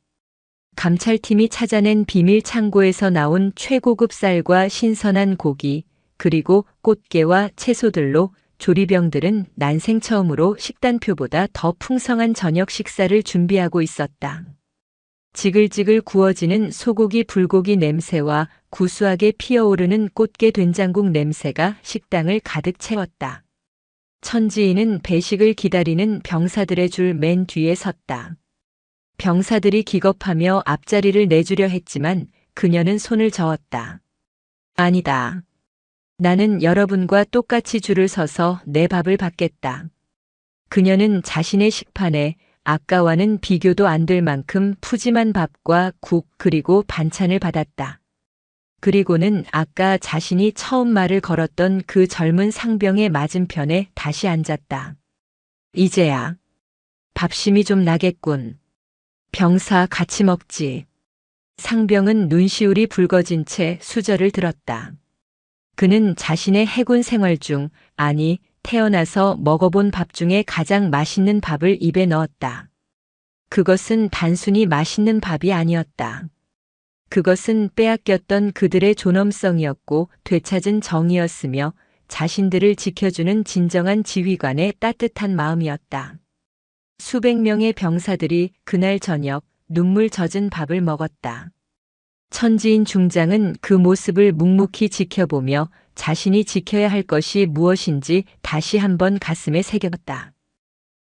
감찰팀이 찾아낸 비밀 창고에서 나온 최고급 쌀과 신선한 고기, 그리고 꽃게와 채소들로 조리병들은 난생 처음으로 식단표보다 더 풍성한 저녁 식사를 준비하고 있었다. 지글지글 구워지는 소고기 불고기 냄새와 구수하게 피어오르는 꽃게 된장국 냄새가 식당을 가득 채웠다. 천지인은 배식을 기다리는 병사들의 줄 맨 뒤에 섰다. 병사들이 기겁하며 앞자리를 내주려 했지만 그녀는 손을 저었다. 아니다. 나는 여러분과 똑같이 줄을 서서 내 밥을 받겠다. 그녀는 자신의 식판에 아까와는 비교도 안 될 만큼 푸짐한 밥과 국 그리고 반찬을 받았다. 그리고는 아까 자신이 처음 말을 걸었던 그 젊은 상병의 맞은편에 다시 앉았다. 이제야 밥심이 좀 나겠군. 병사 같이 먹지. 상병은 눈시울이 붉어진 채 수저를 들었다. 그는 자신의 해군 생활 중, 아니 태어나서 먹어본 밥 중에 가장 맛있는 밥을 입에 넣었다. 그것은 단순히 맛있는 밥이 아니었다. 그것은 빼앗겼던 그들의 존엄성이었고 되찾은 정이었으며 자신들을 지켜주는 진정한 지휘관의 따뜻한 마음이었다. 수백 명의 병사들이 그날 저녁 눈물 젖은 밥을 먹었다. 천지인 중장은 그 모습을 묵묵히 지켜보며 자신이 지켜야 할 것이 무엇인지 다시 한번 가슴에 새겼다.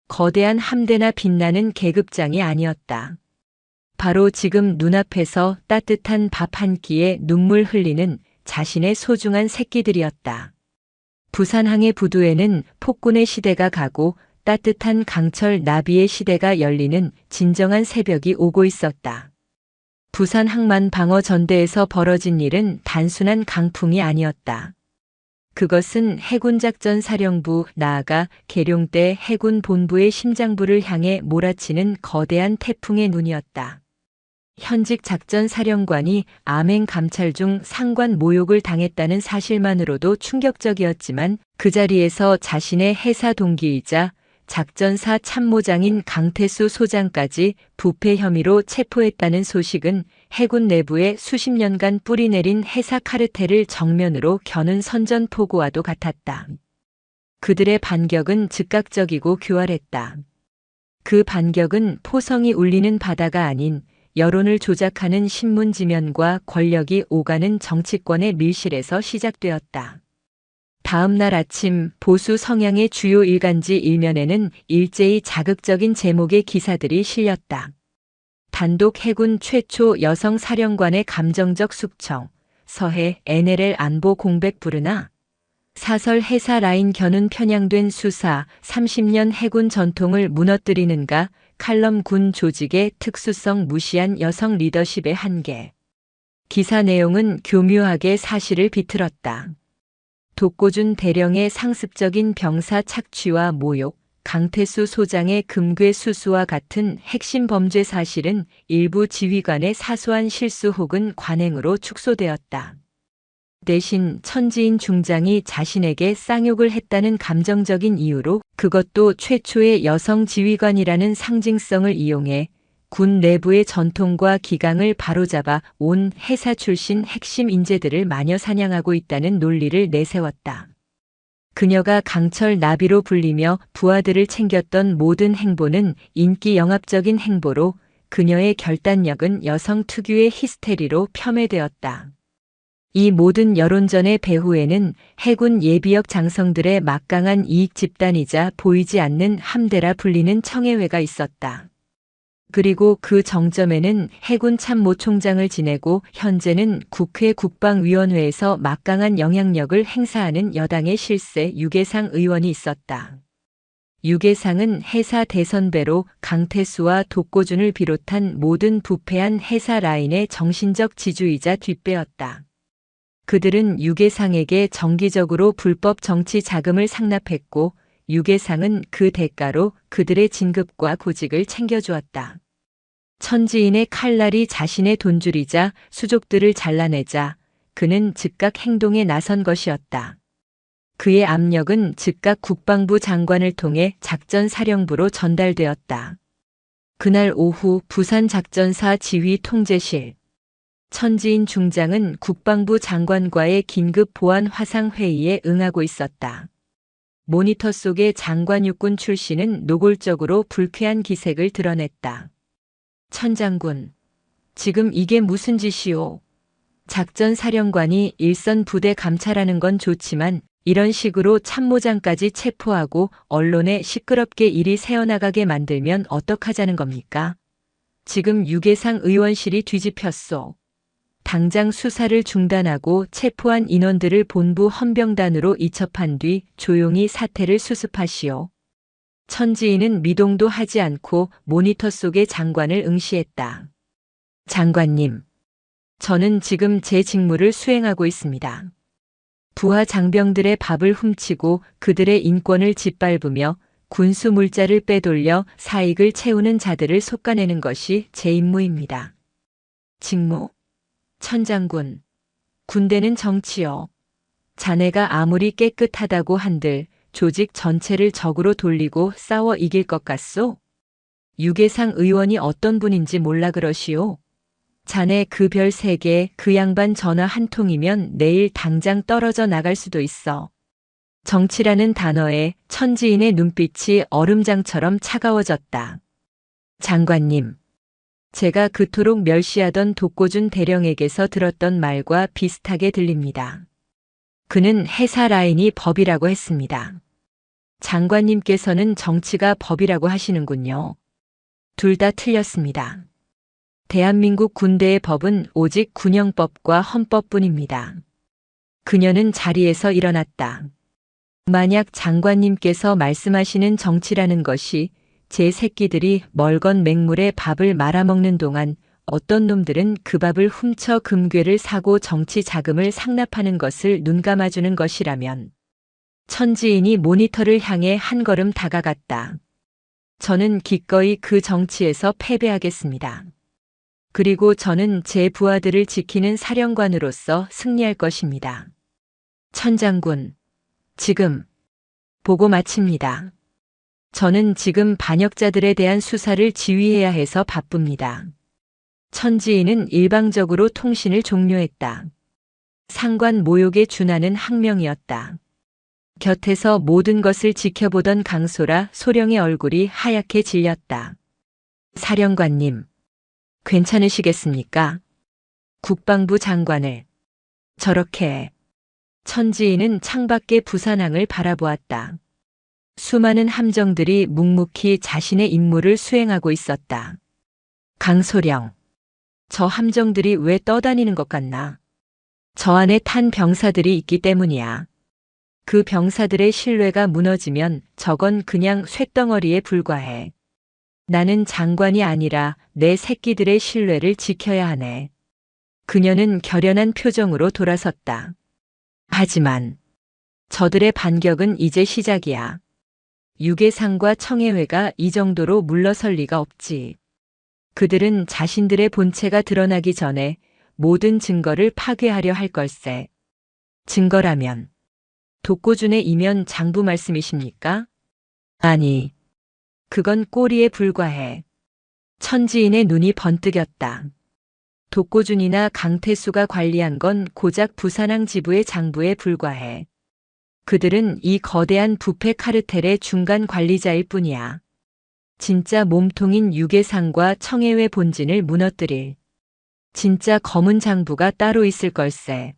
거대한 함대나 빛나는 계급장이 아니었다. 바로 지금 눈앞에서 따뜻한 밥 한 끼에 눈물 흘리는 자신의 소중한 새끼들이었다. 부산항의 부두에는 폭군의 시대가 가고 따뜻한 강철 나비의 시대가 열리는 진정한 새벽이 오고 있었다. 부산 항만 방어 전대에서 벌어진 일은 단순한 강풍이 아니었다. 그것은 해군작전 사령부, 나아가 계룡대 해군 본부의 심장부를 향해 몰아치는 거대한 태풍의 눈이었다. 현직 작전 사령관이 암행 감찰 중 상관 모욕을 당했다는 사실만으로도 충격적이었지만 그 자리에서 자신의 해사 동기이자 작전사 참모장인 강태수 소장까지 부패 혐의로 체포했다는 소식은 해군 내부에 수십 년간 뿌리내린 해사 카르텔을 정면으로 겨눈 선전포고와도 같았다. 그들의 반격은 즉각적이고 교활했다. 그 반격은 포성이 울리는 바다가 아닌 여론을 조작하는 신문 지면과 권력이 오가는 정치권의 밀실에서 시작되었다. 다음 날 아침 보수 성향의 주요 일간지 일면에는 일제히 자극적인 제목의 기사들이 실렸다. 단독 해군 최초 여성 사령관의 감정적 숙청, 서해 NLL 안보 공백 부르나, 사설 해사 라인 겨눈 편향된 수사, 30년 해군 전통을 무너뜨리는가, 칼럼 군 조직의 특수성 무시한 여성 리더십의 한계. 기사 내용은 교묘하게 사실을 비틀었다. 독고준 대령의 상습적인 병사 착취와 모욕, 강태수 소장의 금괴 수수와 같은 핵심 범죄 사실은 일부 지휘관의 사소한 실수 혹은 관행으로 축소되었다. 대신 천지인 중장이 자신에게 쌍욕을 했다는 감정적인 이유로, 그것도 최초의 여성 지휘관이라는 상징성을 이용해 군 내부의 전통과 기강을 바로잡아 온 해사 출신 핵심 인재들을 마녀 사냥하고 있다는 논리를 내세웠다. 그녀가 강철 나비로 불리며 부하들을 챙겼던 모든 행보는 인기 영합적인 행보로, 그녀의 결단력은 여성 특유의 히스테리로 폄훼되었다. 이 모든 여론전의 배후에는 해군 예비역 장성들의 막강한 이익 집단이자 보이지 않는 함대라 불리는 청해회가 있었다. 그리고 그 정점에는 해군 참모총장을 지내고 현재는 국회 국방위원회에서 막강한 영향력을 행사하는 여당의 실세 유계상 의원이 있었다. 유계상은 해사 대선배로 강태수와 독고준을 비롯한 모든 부패한 해사 라인의 정신적 지주이자 뒷배였다. 그들은 유계상에게 정기적으로 불법 정치 자금을 상납했고, 유계상은 그 대가로 그들의 진급과 고직을 챙겨주었다. 천지인의 칼날이 자신의 돈줄이자 수족들을 잘라내자 그는 즉각 행동에 나선 것이었다. 그의 압력은 즉각 국방부 장관을 통해 작전사령부로 전달되었다. 그날 오후 부산 작전사 지휘 통제실. 천지인 중장은 국방부 장관과의 긴급 보안 화상 회의에 응하고 있었다. 모니터 속의 장관 육군 출신은 노골적으로 불쾌한 기색을 드러냈다. 천 장군, 지금 이게 무슨 짓이오? 작전 사령관이 일선 부대 감찰하는 건 좋지만 이런 식으로 참모장까지 체포하고 언론에 시끄럽게 일이 새어나가게 만들면 어떡하자는 겁니까? 지금 유계상 의원실이 뒤집혔소. 당장 수사를 중단하고 체포한 인원들을 본부 헌병단으로 이첩한 뒤 조용히 사태를 수습하시오. 천지인은 미동도 하지 않고 모니터 속의 장관을 응시했다. 장관님, 저는 지금 제 직무를 수행하고 있습니다. 부하 장병들의 밥을 훔치고 그들의 인권을 짓밟으며 군수 물자를 빼돌려 사익을 채우는 자들을 솎아내는 것이 제 임무입니다. 직무? 천장군, 군대는 정치요. 자네가 아무리 깨끗하다고 한들 조직 전체를 적으로 돌리고 싸워 이길 것 같소? 유계상 의원이 어떤 분인지 몰라 그러시오? 자네 그 별 3개 그 양반 전화 한 통이면 내일 당장 떨어져 나갈 수도 있어. 정치라는 단어에 천지인의 눈빛이 얼음장처럼 차가워졌다. 장관님, 제가 그토록 멸시하던 독고준 대령에게서 들었던 말과 비슷하게 들립니다. 그는 해사 라인이 법이라고 했습니다. 장관님께서는 정치가 법이라고 하시는군요. 둘 다 틀렸습니다. 대한민국 군대의 법은 오직 군형법과 헌법뿐입니다. 그녀는 자리에서 일어났다. 만약 장관님께서 말씀하시는 정치라는 것이 제 새끼들이 멀건 맹물에 밥을 말아먹는 동안 어떤 놈들은 그 밥을 훔쳐 금괴를 사고 정치 자금을 상납하는 것을 눈감아주는 것이라면, 천지인이 모니터를 향해 한 걸음 다가갔다. 저는 기꺼이 그 정치에서 패배하겠습니다. 그리고 저는 제 부하들을 지키는 사령관으로서 승리할 것입니다. 천장군, 지금 보고 마칩니다. 저는 지금 반역자들에 대한 수사를 지휘해야 해서 바쁩니다. 천지인은 일방적으로 통신을 종료했다. 상관 모욕에 준하는 항명이었다. 곁에서 모든 것을 지켜보던 강소라 소령의 얼굴이 하얗게 질렸다. 사령관님, 괜찮으시겠습니까? 국방부 장관을. 저렇게. 천지인은 창밖의 부산항을 바라보았다. 수많은 함정들이 묵묵히 자신의 임무를 수행하고 있었다. 강소령. 저 함정들이 왜 떠다니는 것 같나? 저 안에 탄 병사들이 있기 때문이야. 그 병사들의 신뢰가 무너지면 저건 그냥 쇳덩어리에 불과해. 나는 장관이 아니라 내 새끼들의 신뢰를 지켜야 하네. 그녀는 결연한 표정으로 돌아섰다. 하지만 저들의 반격은 이제 시작이야. 유계상과 청해회가 이 정도로 물러설 리가 없지. 그들은 자신들의 본체가 드러나기 전에 모든 증거를 파괴하려 할 걸세. 증거라면 독고준의 이면 장부 말씀이십니까? 아니, 그건 꼬리에 불과해. 천지인의 눈이 번뜩였다. 독고준이나 강태수가 관리한 건 고작 부산항 지부의 장부에 불과해. 그들은 이 거대한 부패 카르텔의 중간 관리자일 뿐이야. 진짜 몸통인 유계상과 청해회 본진을 무너뜨릴 진짜 검은 장부가 따로 있을 걸세.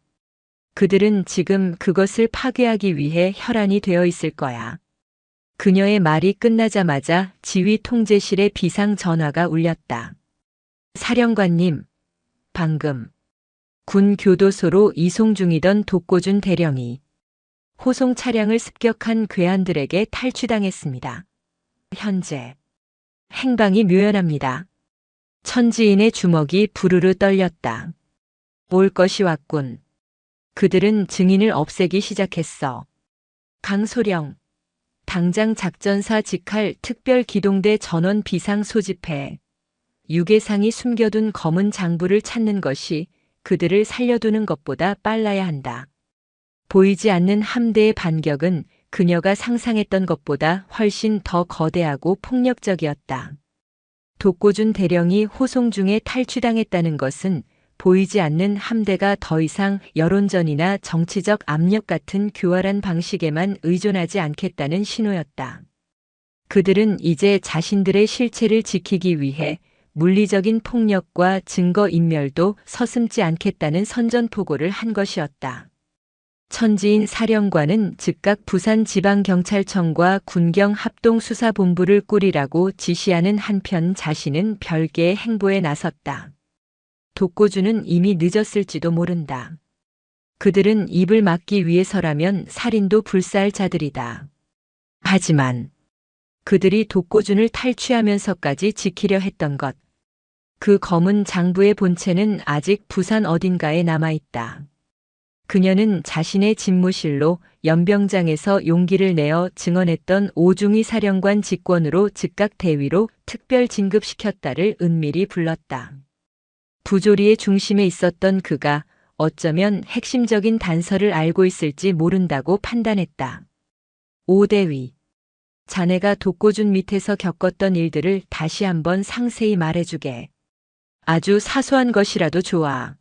그들은 지금 그것을 파괴하기 위해 혈안이 되어 있을 거야. 그녀의 말이 끝나자마자 지휘 통제실의 비상 전화가 울렸다. 사령관님, 방금 군 교도소로 이송 중이던 독고준 대령이 호송 차량을 습격한 괴한들에게 탈취당했습니다. 현재 행방이 묘연합니다. 천지인의 주먹이 부르르 떨렸다. 올 것이 왔군. 그들은 증인을 없애기 시작했어. 강소령, 당장 작전사 직할 특별기동대 전원 비상 소집해. 유계상이 숨겨둔 검은 장부를 찾는 것이 그들을 살려두는 것보다 빨라야 한다. 보이지 않는 함대의 반격은 그녀가 상상했던 것보다 훨씬 더 거대하고 폭력적이었다. 독고준 대령이 호송 중에 탈취당했다는 것은 보이지 않는 함대가 더 이상 여론전이나 정치적 압력 같은 교활한 방식에만 의존하지 않겠다는 신호였다. 그들은 이제 자신들의 실체를 지키기 위해 물리적인 폭력과 증거인멸도 서슴지 않겠다는 선전포고를 한 것이었다. 천지인 사령관은 즉각 부산지방경찰청과 군경합동수사본부를 꾸리라고 지시하는 한편 자신은 별개의 행보에 나섰다. 독고준은 이미 늦었을지도 모른다. 그들은 입을 막기 위해서라면 살인도 불사할 자들이다. 하지만 그들이 독고준을 탈취하면서까지 지키려 했던 것. 그 검은 장부의 본체는 아직 부산 어딘가에 남아있다. 그녀는 자신의 집무실로 연병장에서 용기를 내어 증언했던 오중희 사령관 직권으로 즉각 대위로 특별 진급시켰다를 은밀히 불렀다. 부조리의 중심에 있었던 그가 어쩌면 핵심적인 단서를 알고 있을지 모른다고 판단했다. 오대위, 자네가 독고준 밑에서 겪었던 일들을 다시 한번 상세히 말해주게. 아주 사소한 것이라도 좋아.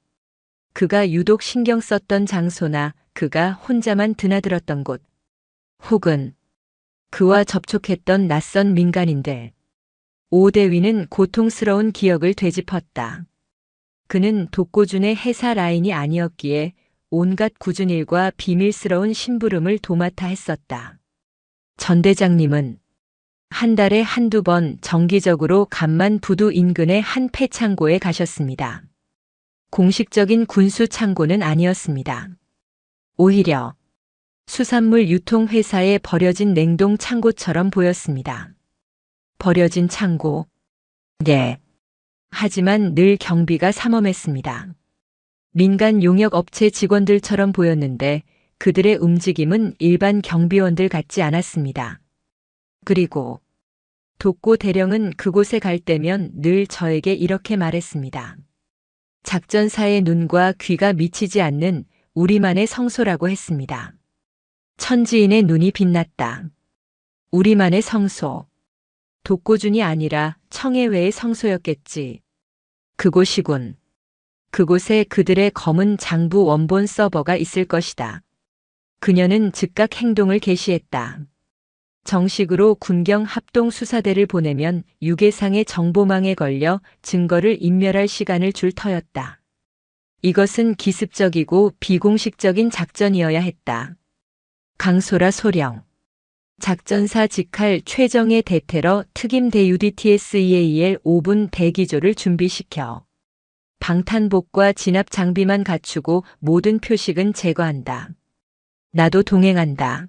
그가 유독 신경 썼던 장소나 그가 혼자만 드나들었던 곳, 혹은 그와 접촉했던 낯선 민간인들. 오대위는 고통스러운 기억을 되짚었다. 그는 독고준의 해사 라인이 아니었기에 온갖 굳은 일과 비밀스러운 심부름을 도맡아 했었다. 전 대장님은 한 달에 한두 번 정기적으로 감만 부두 인근의 한 폐창고에 가셨습니다. 공식적인 군수 창고는 아니었습니다. 오히려 수산물 유통회사에 버려진 냉동 창고처럼 보였습니다. 버려진 창고. 네. 하지만 늘 경비가 삼엄했습니다. 민간 용역 업체 직원들처럼 보였는데 그들의 움직임은 일반 경비원들 같지 않았습니다. 그리고 독고 대령은 그곳에 갈 때면 늘 저에게 이렇게 말했습니다. 작전사의 눈과 귀가 미치지 않는 우리만의 성소라고 했습니다. 천지인의 눈이 빛났다. 우리만의 성소. 독고준이 아니라 청해회의 성소였겠지. 그곳이군. 그곳에 그들의 검은 장부 원본 서버가 있을 것이다. 그녀는 즉각 행동을 개시했다. 정식으로 군경 합동수사대를 보내면 유괴상의 정보망에 걸려 증거를 인멸할 시간을 줄 터였다. 이것은 기습적이고 비공식적인 작전이어야 했다. 강소라 소령. 작전사 직할 최정예 대테러 특임대 UDTSEAL 5분 대기조를 준비시켜 방탄복과 진압 장비만 갖추고 모든 표식은 제거한다. 나도 동행한다.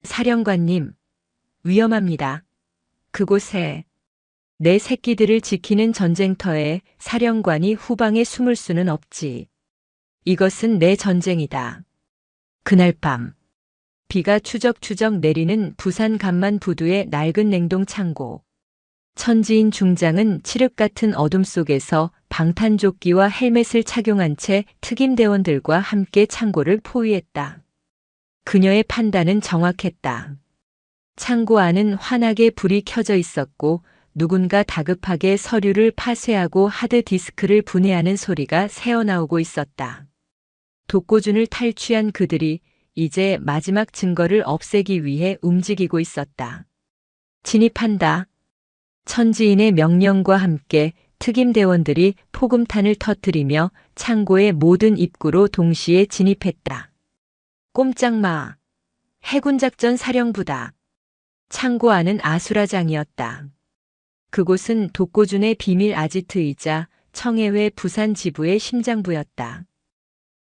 사령관님, 위험합니다. 그곳에 내 새끼들을 지키는 전쟁터에 사령관이 후방에 숨을 수는 없지. 이것은 내 전쟁이다. 그날 밤 비가 추적추적 내리는 부산 간만 부두의 낡은 냉동 창고. 천지인 중장은 칠흑 같은 어둠 속에서 방탄조끼와 헬멧을 착용한 채 특임대원들과 함께 창고를 포위했다. 그녀의 판단은 정확했다. 창고 안은 환하게 불이 켜져 있었고 누군가 다급하게 서류를 파쇄하고 하드디스크를 분해하는 소리가 새어나오고 있었다. 독고준을 탈취한 그들이 이제 마지막 증거를 없애기 위해 움직이고 있었다. 진입한다. 천지인의 명령과 함께 특임대원들이 포금탄을 터뜨리며 창고의 모든 입구로 동시에 진입했다. 꼼짝마. 해군작전 사령부다. 창고 안은 아수라장이었다. 그곳은 독고준의 비밀 아지트이자 청해회 부산 지부의 심장부였다.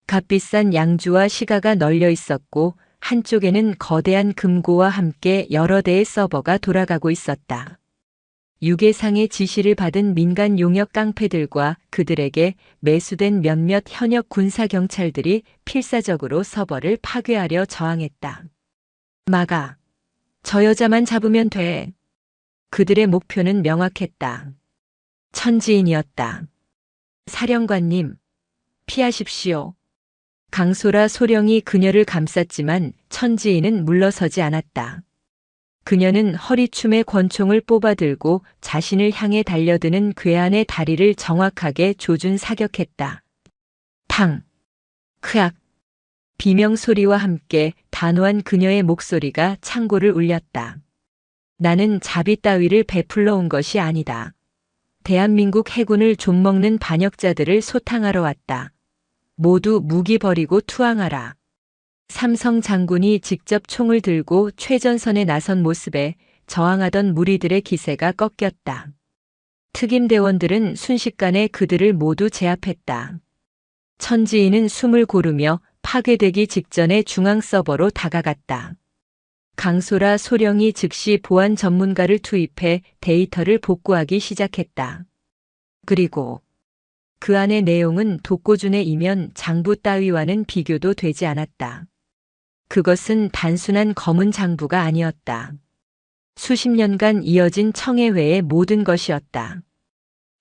값비싼 양주와 시가가 널려 있었고 한쪽에는 거대한 금고와 함께 여러 대의 서버가 돌아가고 있었다. 유괴상의 지시를 받은 민간 용역 깡패들과 그들에게 매수된 몇몇 현역 군사경찰들이 필사적으로 서버를 파괴하려 저항했다. 막아. 저 여자만 잡으면 돼. 그들의 목표는 명확했다. 천지인이었다. 사령관님, 피하십시오. 강소라 소령이 그녀를 감쌌지만 천지인은 물러서지 않았다. 그녀는 허리춤에 권총을 뽑아들고 자신을 향해 달려드는 괴한의 다리를 정확하게 조준 사격했다. 탕! 크악! 비명소리와 함께 단호한 그녀의 목소리가 창고를 울렸다. 나는 자비 따위를 베풀러 온 것이 아니다. 대한민국 해군을 좀먹는 반역자들을 소탕하러 왔다. 모두 무기 버리고 투항하라. 삼성 장군이 직접 총을 들고 최전선에 나선 모습에 저항하던 무리들의 기세가 꺾였다. 특임대원들은 순식간에 그들을 모두 제압했다. 천지인은 숨을 고르며 파괴되기 직전에 중앙 서버로 다가갔다. 강소라 소령이 즉시 보안 전문가를 투입해 데이터를 복구하기 시작했다. 그리고 그 안의 내용은 독고준의 이면 장부 따위와는 비교도 되지 않았다. 그것은 단순한 검은 장부가 아니었다. 수십 년간 이어진 청해회의 모든 것이었다.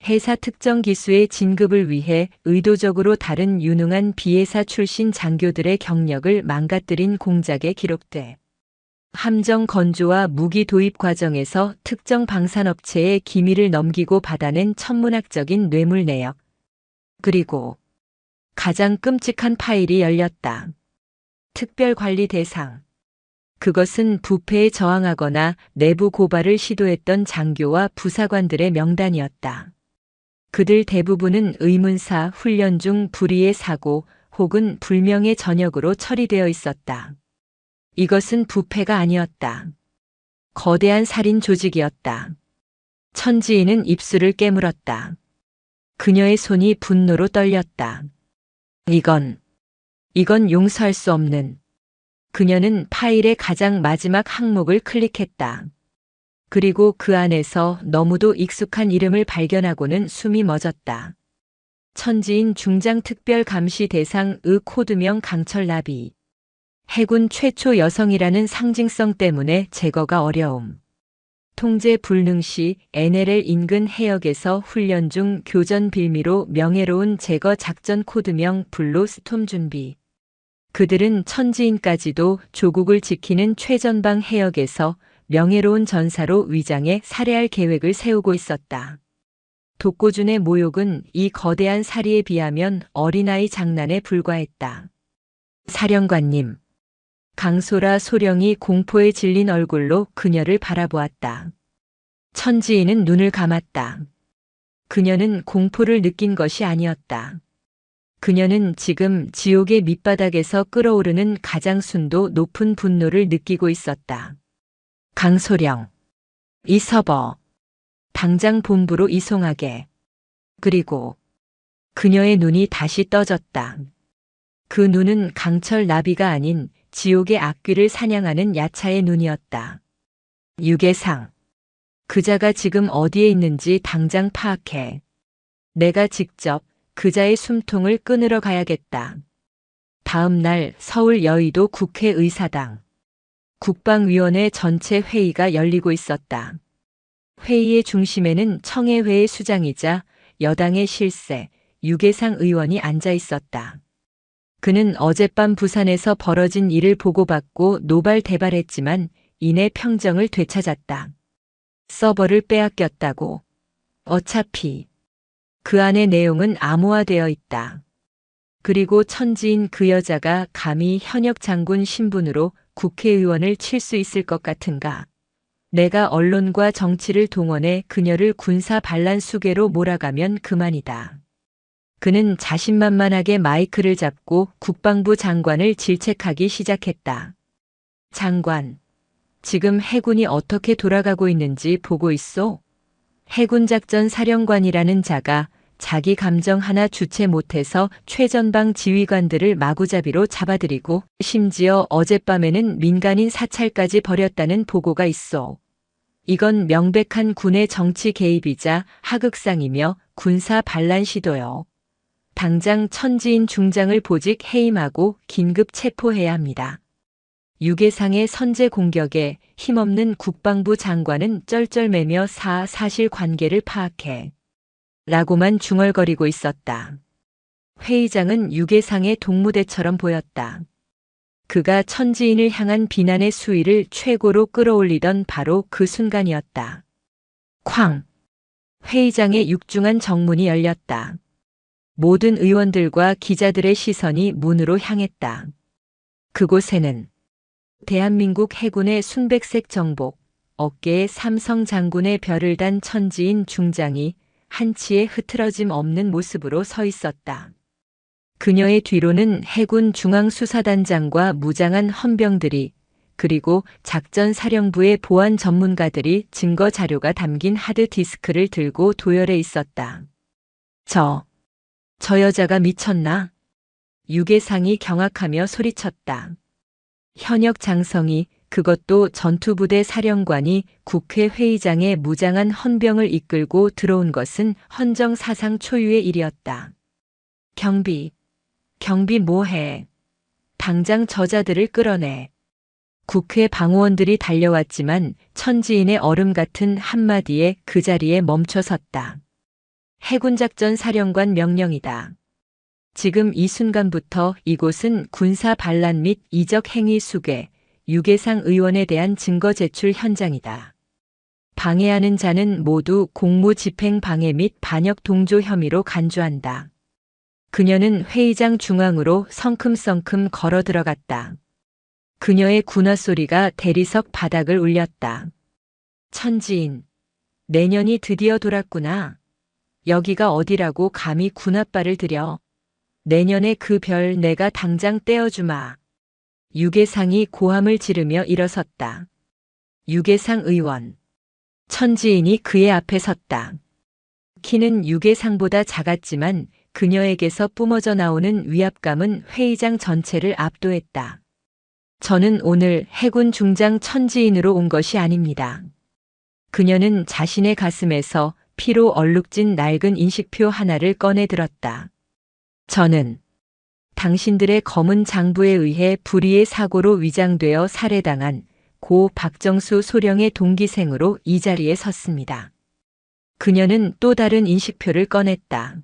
해사 특정 기수의 진급을 위해 의도적으로 다른 유능한 비해사 출신 장교들의 경력을 망가뜨린 공작에 기록돼 함정 건조와 무기 도입 과정에서 특정 방산업체에 기밀을 넘기고 받아낸 천문학적인 뇌물 내역. 그리고 가장 끔찍한 파일이 열렸다. 특별관리 대상. 그것은 부패에 저항하거나 내부 고발을 시도했던 장교와 부사관들의 명단이었다. 그들 대부분은 의문사 훈련 중 불의의 사고 혹은 불명의 전역으로 처리되어 있었다. 이것은 부패가 아니었다. 거대한 살인 조직이었다. 천지인은 입술을 깨물었다. 그녀의 손이 분노로 떨렸다. 이건 용서할 수 없는. 그녀는 파일의 가장 마지막 항목을 클릭했다. 그리고 그 안에서 너무도 익숙한 이름을 발견하고는 숨이 멎었다. 천지인 중장 특별 감시 대상 의 코드명 강철나비. 해군 최초 여성이라는 상징성 때문에 제거가 어려움. 통제 불능 시 NLL 인근 해역에서 훈련 중 교전 빌미로 명예로운 제거 작전 코드명 블루 스톰 준비. 그들은 천지인까지도 조국을 지키는 최전방 해역에서 명예로운 전사로 위장해 살해할 계획을 세우고 있었다. 독고준의 모욕은 이 거대한 사리에 비하면 어린아이 장난에 불과했다. 사령관님. 강소라 소령이 공포에 질린 얼굴로 그녀를 바라보았다. 천지인은 눈을 감았다. 그녀는 공포를 느낀 것이 아니었다. 그녀는 지금 지옥의 밑바닥에서 끓어오르는 가장 순도 높은 분노를 느끼고 있었다. 강소령. 이서버. 당장 본부로 이송하게. 그리고 그녀의 눈이 다시 떠졌다. 그 눈은 강철 나비가 아닌 지옥의 악귀를 사냥하는 야차의 눈이었다. 유계상. 그자가 지금 어디에 있는지 당장 파악해. 내가 직접 그자의 숨통을 끊으러 가야겠다. 다음 날 서울 여의도 국회의사당. 국방위원회 전체 회의가 열리고 있었다. 회의의 중심에는 청해회의 수장이자 여당의 실세, 유계상 의원이 앉아 있었다. 그는 어젯밤 부산에서 벌어진 일을 보고받고 노발대발했지만 이내 평정을 되찾았다. 서버를 빼앗겼다고. 어차피 그 안의 내용은 암호화되어 있다. 그리고 천지인 그 여자가 감히 현역 장군 신분으로 국회의원을 칠 수 있을 것 같은가. 내가 언론과 정치를 동원해 그녀를 군사 반란 수계로 몰아가면 그만이다. 그는 자신만만하게 마이크를 잡고 국방부 장관을 질책하기 시작했다. 장관, 지금 해군이 어떻게 돌아가고 있는지 보고 있소? 해군작전 사령관이라는 자가 자기 감정 하나 주체 못해서 최전방 지휘관들을 마구잡이로 잡아들이고 심지어 어젯밤에는 민간인 사찰까지 벌였다는 보고가 있어. 이건 명백한 군의 정치 개입이자 하극상이며 군사 반란 시도요. 당장 천지인 중장을 보직 해임하고 긴급 체포해야 합니다. 유계상의 선제 공격에 힘없는 국방부 장관은 쩔쩔매며 사실 관계를 파악해. 라고만 중얼거리고 있었다. 회의장은 유계상의 동무대처럼 보였다. 그가 천지인을 향한 비난의 수위를 최고로 끌어올리던 바로 그 순간이었다. 쾅! 회의장의 육중한 정문이 열렸다. 모든 의원들과 기자들의 시선이 문으로 향했다. 그곳에는 대한민국 해군의 순백색 정복, 어깨에 삼성 장군의 별을 단 천지인 중장이 한치의 흐트러짐 없는 모습으로 서 있었다. 그녀의 뒤로는 해군 중앙수사단장과 무장한 헌병들이 그리고 작전사령부의 보안 전문가들이 증거 자료가 담긴 하드디스크를 들고 도열해 있었다. 저 여자가 미쳤나? 유계상이 경악하며 소리쳤다. 현역 장성이, 그것도 전투부대 사령관이 국회 회의장에 무장한 헌병을 이끌고 들어온 것은 헌정사상 초유의 일이었다. 경비 뭐해? 당장 저자들을 끌어내. 국회 방호원들이 달려왔지만 천지인의 얼음 같은 한마디에 그 자리에 멈춰 섰다. 해군작전 사령관 명령이다. 지금 이 순간부터 이곳은 군사 반란 및 이적 행위 수괴, 유계상 의원에 대한 증거 제출 현장이다. 방해하는 자는 모두 공무집행 방해 및 반역 동조 혐의로 간주한다. 그녀는 회의장 중앙으로 성큼성큼 걸어 들어갔다. 그녀의 군화 소리가 대리석 바닥을 울렸다. 천지인, 내년이 드디어 돌았구나. 여기가 어디라고 감히 군화발을 들여. 내년에 그 별 내가 당장 떼어주마. 유계상이 고함을 지르며 일어섰다. 유계상 의원. 천지인이 그의 앞에 섰다. 키는 유계상보다 작았지만 그녀에게서 뿜어져 나오는 위압감은 회의장 전체를 압도했다. 저는 오늘 해군 중장 천지인으로 온 것이 아닙니다. 그녀는 자신의 가슴에서 피로 얼룩진 낡은 인식표 하나를 꺼내 들었다. 저는 당신들의 검은 장부에 의해 불의의 사고로 위장되어 살해당한 고 박정수 소령의 동기생으로 이 자리에 섰습니다. 그녀는 또 다른 인식표를 꺼냈다.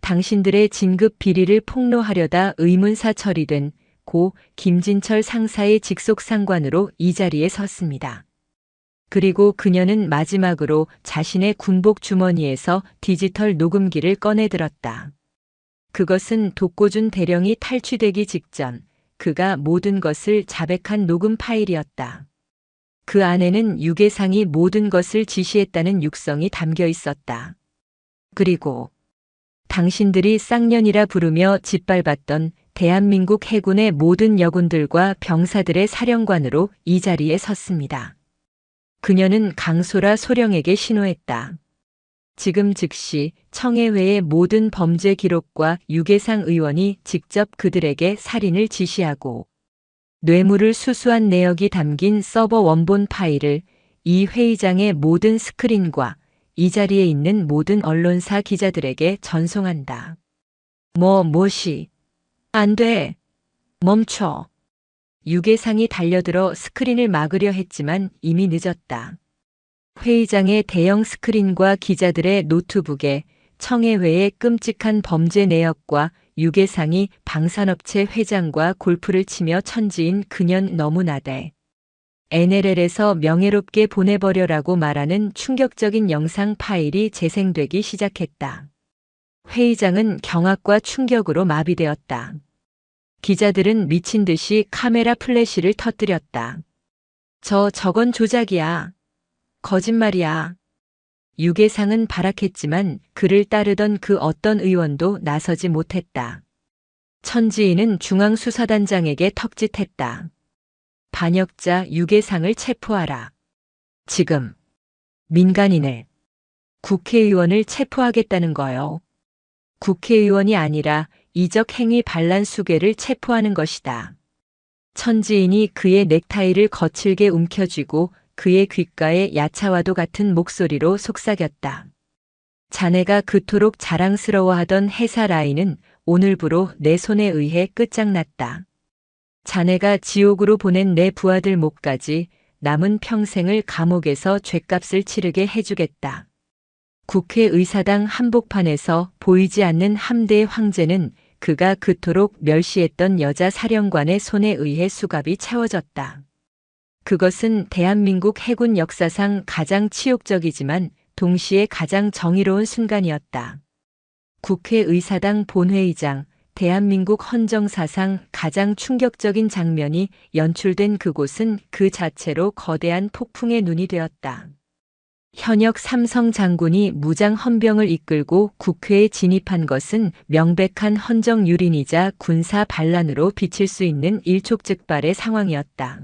당신들의 진급 비리를 폭로하려다 의문사 처리된 고 김진철 상사의 직속 상관으로 이 자리에 섰습니다. 그리고 그녀는 마지막으로 자신의 군복 주머니에서 디지털 녹음기를 꺼내 들었다. 그것은 독고준 대령이 탈취되기 직전 그가 모든 것을 자백한 녹음 파일이었다. 그 안에는 유계상이 모든 것을 지시했다는 육성이 담겨 있었다. 그리고 당신들이 쌍년이라 부르며 짓밟았던 대한민국 해군의 모든 여군들과 병사들의 사령관으로 이 자리에 섰습니다. 그녀는 강소라 소령에게 신호했다. 지금 즉시 청해회의 모든 범죄 기록과 유계상 의원이 직접 그들에게 살인을 지시하고 뇌물을 수수한 내역이 담긴 서버 원본 파일을 이 회의장의 모든 스크린과 이 자리에 있는 모든 언론사 기자들에게 전송한다. 무엇이? 안 돼. 멈춰. 유계상이 달려들어 스크린을 막으려 했지만 이미 늦었다. 회의장의 대형 스크린과 기자들의 노트북에 청해회의 끔찍한 범죄 내역과 유계상이 방산업체 회장과 골프를 치며 천지인 그년 너무나대. NLL에서 명예롭게 보내버려라고 말하는 충격적인 영상 파일이 재생되기 시작했다. 회의장은 경악과 충격으로 마비되었다. 기자들은 미친 듯이 카메라 플래시를 터뜨렸다. 저건 조작이야. 거짓말이야. 유계상은 발악했지만 그를 따르던 그 어떤 의원도 나서지 못했다. 천지인은 중앙수사단장에게 턱짓했다. 반역자 유계상을 체포하라. 지금. 민간인을. 국회의원을 체포하겠다는 거요. 국회의원이 아니라 이적 행위 반란 수괴를 체포하는 것이다. 천지인이 그의 넥타이를 거칠게 움켜쥐고 그의 귓가에 야차와도 같은 목소리로 속삭였다. 자네가 그토록 자랑스러워하던 해사 라인은 오늘부로 내 손에 의해 끝장났다. 자네가 지옥으로 보낸 내 부하들 목까지 남은 평생을 감옥에서 죗값을 치르게 해주겠다. 국회의사당 한복판에서 보이지 않는 함대의 황제는 그가 그토록 멸시했던 여자 사령관의 손에 의해 수갑이 채워졌다. 그것은 대한민국 해군 역사상 가장 치욕적이지만 동시에 가장 정의로운 순간이었다. 국회의사당 본회의장, 대한민국 헌정사상 가장 충격적인 장면이 연출된 그곳은 그 자체로 거대한 폭풍의 눈이 되었다. 현역 삼성 장군이 무장 헌병을 이끌고 국회에 진입한 것은 명백한 헌정유린이자 군사 반란으로 비칠 수 있는 일촉즉발의 상황이었다.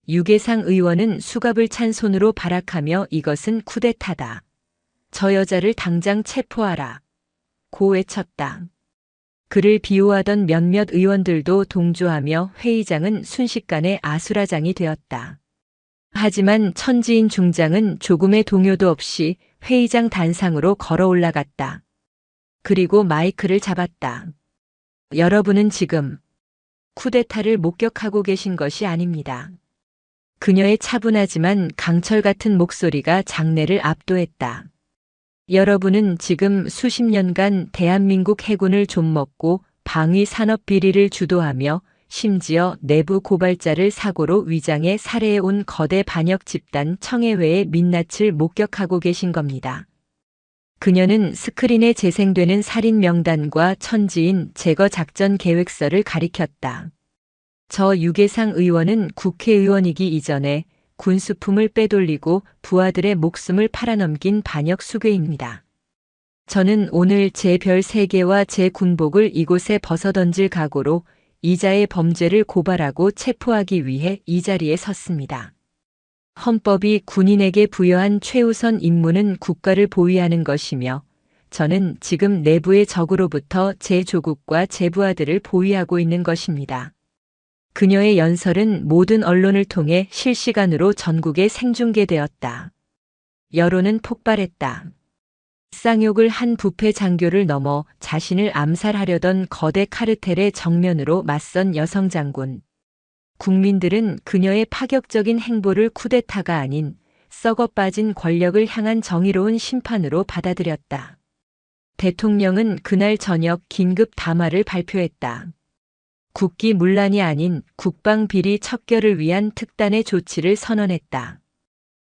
유계상 의원은 수갑을 찬 손으로 발악하며 이것은 쿠데타다. 저 여자를 당장 체포하라. 고 외쳤다. 그를 비호하던 몇몇 의원들도 동조하며 회의장은 순식간에 아수라장이 되었다. 하지만 천지인 중장은 조금의 동요도 없이 회의장 단상으로 걸어 올라갔다. 그리고 마이크를 잡았다. 여러분은 지금 쿠데타를 목격하고 계신 것이 아닙니다. 그녀의 차분하지만 강철 같은 목소리가 장내를 압도했다. 여러분은 지금 수십 년간 대한민국 해군을 좀먹고 방위 산업 비리를 주도하며 심지어 내부 고발자를 사고로 위장해 살해해온 거대 반역 집단 청해회의 민낯을 목격하고 계신 겁니다. 그녀는 스크린에 재생되는 살인 명단과 천지인 제거 작전 계획서를 가리켰다. 저 유계상 의원은 국회의원이기 이전에 군수품을 빼돌리고 부하들의 목숨을 팔아넘긴 반역 수괴입니다. 저는 오늘 제 별 3개와 제 군복을 이곳에 벗어던질 각오로 이자의 범죄를 고발하고 체포하기 위해 이 자리에 섰습니다. 헌법이 군인에게 부여한 최우선 임무는 국가를 보위하는 것이며 저는 지금 내부의 적으로부터 제 조국과 제 부하들을 보위하고 있는 것입니다. 그녀의 연설은 모든 언론을 통해 실시간으로 전국에 생중계되었다. 여론은 폭발했다. 쌍욕을 한 부패 장교를 넘어 자신을 암살하려던 거대 카르텔의 정면으로 맞선 여성 장군. 국민들은 그녀의 파격적인 행보를 쿠데타가 아닌 썩어 빠진 권력을 향한 정의로운 심판으로 받아들였다. 대통령은 그날 저녁 긴급 담화를 발표했다. 국기 문란이 아닌 국방 비리 척결을 위한 특단의 조치를 선언했다.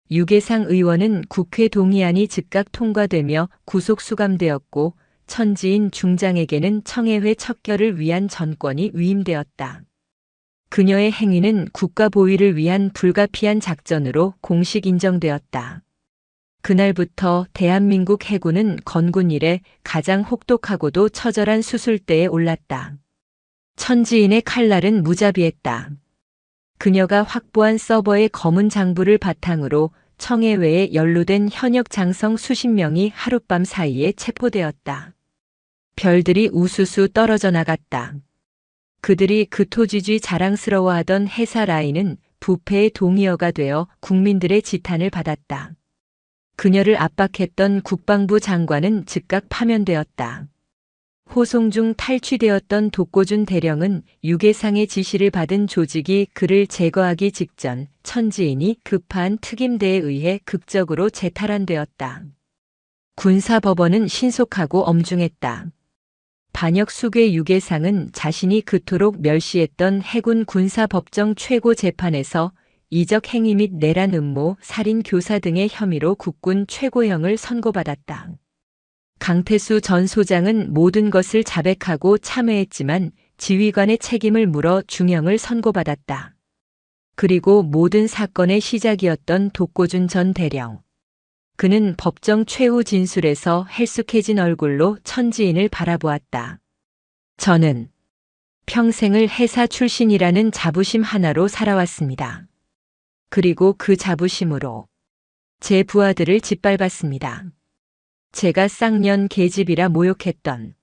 유계상 의원은 국회 동의안이 즉각 통과되며 구속 수감되었고 천지인 중장에게는 청해회 척결을 위한 전권이 위임되었다. 그녀의 행위는 국가 보위를 위한 불가피한 작전으로 공식 인정되었다. 그날부터 대한민국 해군은 건군 이래 가장 혹독하고도 처절한 수술대에 올랐다. 천지인의 칼날은 무자비했다. 그녀가 확보한 서버의 검은 장부를 바탕으로 청해외에 연루된 현역 장성 수십 명이 하룻밤 사이에 체포되었다. 별들이 우수수 떨어져 나갔다. 그들이 그토지쥐 자랑스러워하던 해사 라인은 부패의 동의어가 되어 국민들의 지탄을 받았다. 그녀를 압박했던 국방부 장관은 즉각 파면되었다. 호송 중 탈취되었던 독고준 대령은 유계상의 지시를 받은 조직이 그를 제거하기 직전 천지인이 급한 특임대에 의해 극적으로 재탈환되었다. 군사법원은 신속하고 엄중했다. 반역 수괴 유계상은 자신이 그토록 멸시했던 해군 군사법정 최고재판에서 이적 행위 및 내란 음모, 살인 교사 등의 혐의로 국군 최고형을 선고받았다. 강태수 전 소장은 모든 것을 자백하고 참회했지만 지휘관의 책임을 물어 중형을 선고받았다. 그리고 모든 사건의 시작이었던 독고준 전 대령. 그는 법정 최후 진술에서 헬쑥해진 얼굴로 천지인을 바라보았다. 저는 평생을 해사 출신이라는 자부심 하나로 살아왔습니다. 그리고 그 자부심으로 제 부하들을 짓밟았습니다. 제가 쌍년 계집이라 모욕했던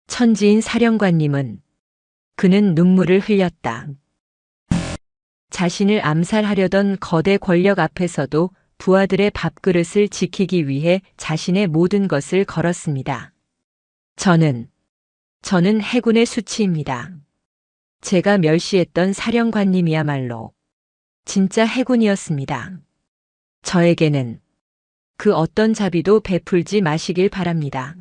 천지인 사령관님은 그는 눈물을 흘렸다. 자신을 암살하려던 거대 권력 앞에서도 부하들의 밥그릇을 지키기 위해 자신의 모든 것을 걸었습니다. 저는 해군의 수치입니다. 제가 멸시했던 사령관님이야말로 진짜 해군이었습니다. 저에게는 그 어떤 자비도 베풀지 마시길 바랍니다.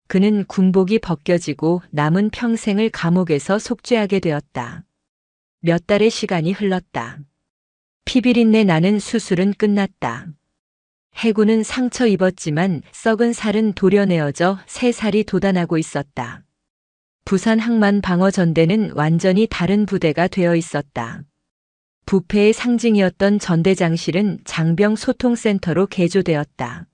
그는 군복이 벗겨지고 남은 평생을 감옥에서 속죄하게 되었다. 몇 달의 시간이 흘렀다. 피비린내 나는 수술은 끝났다. 해군은 상처 입었지만 썩은 살은 도려내어져 새 살이 돋아나고 있었다. 부산 항만 방어전대는 완전히 다른 부대가 되어 있었다. 부패의 상징이었던 전대장실은 장병 소통센터로 개조되었다.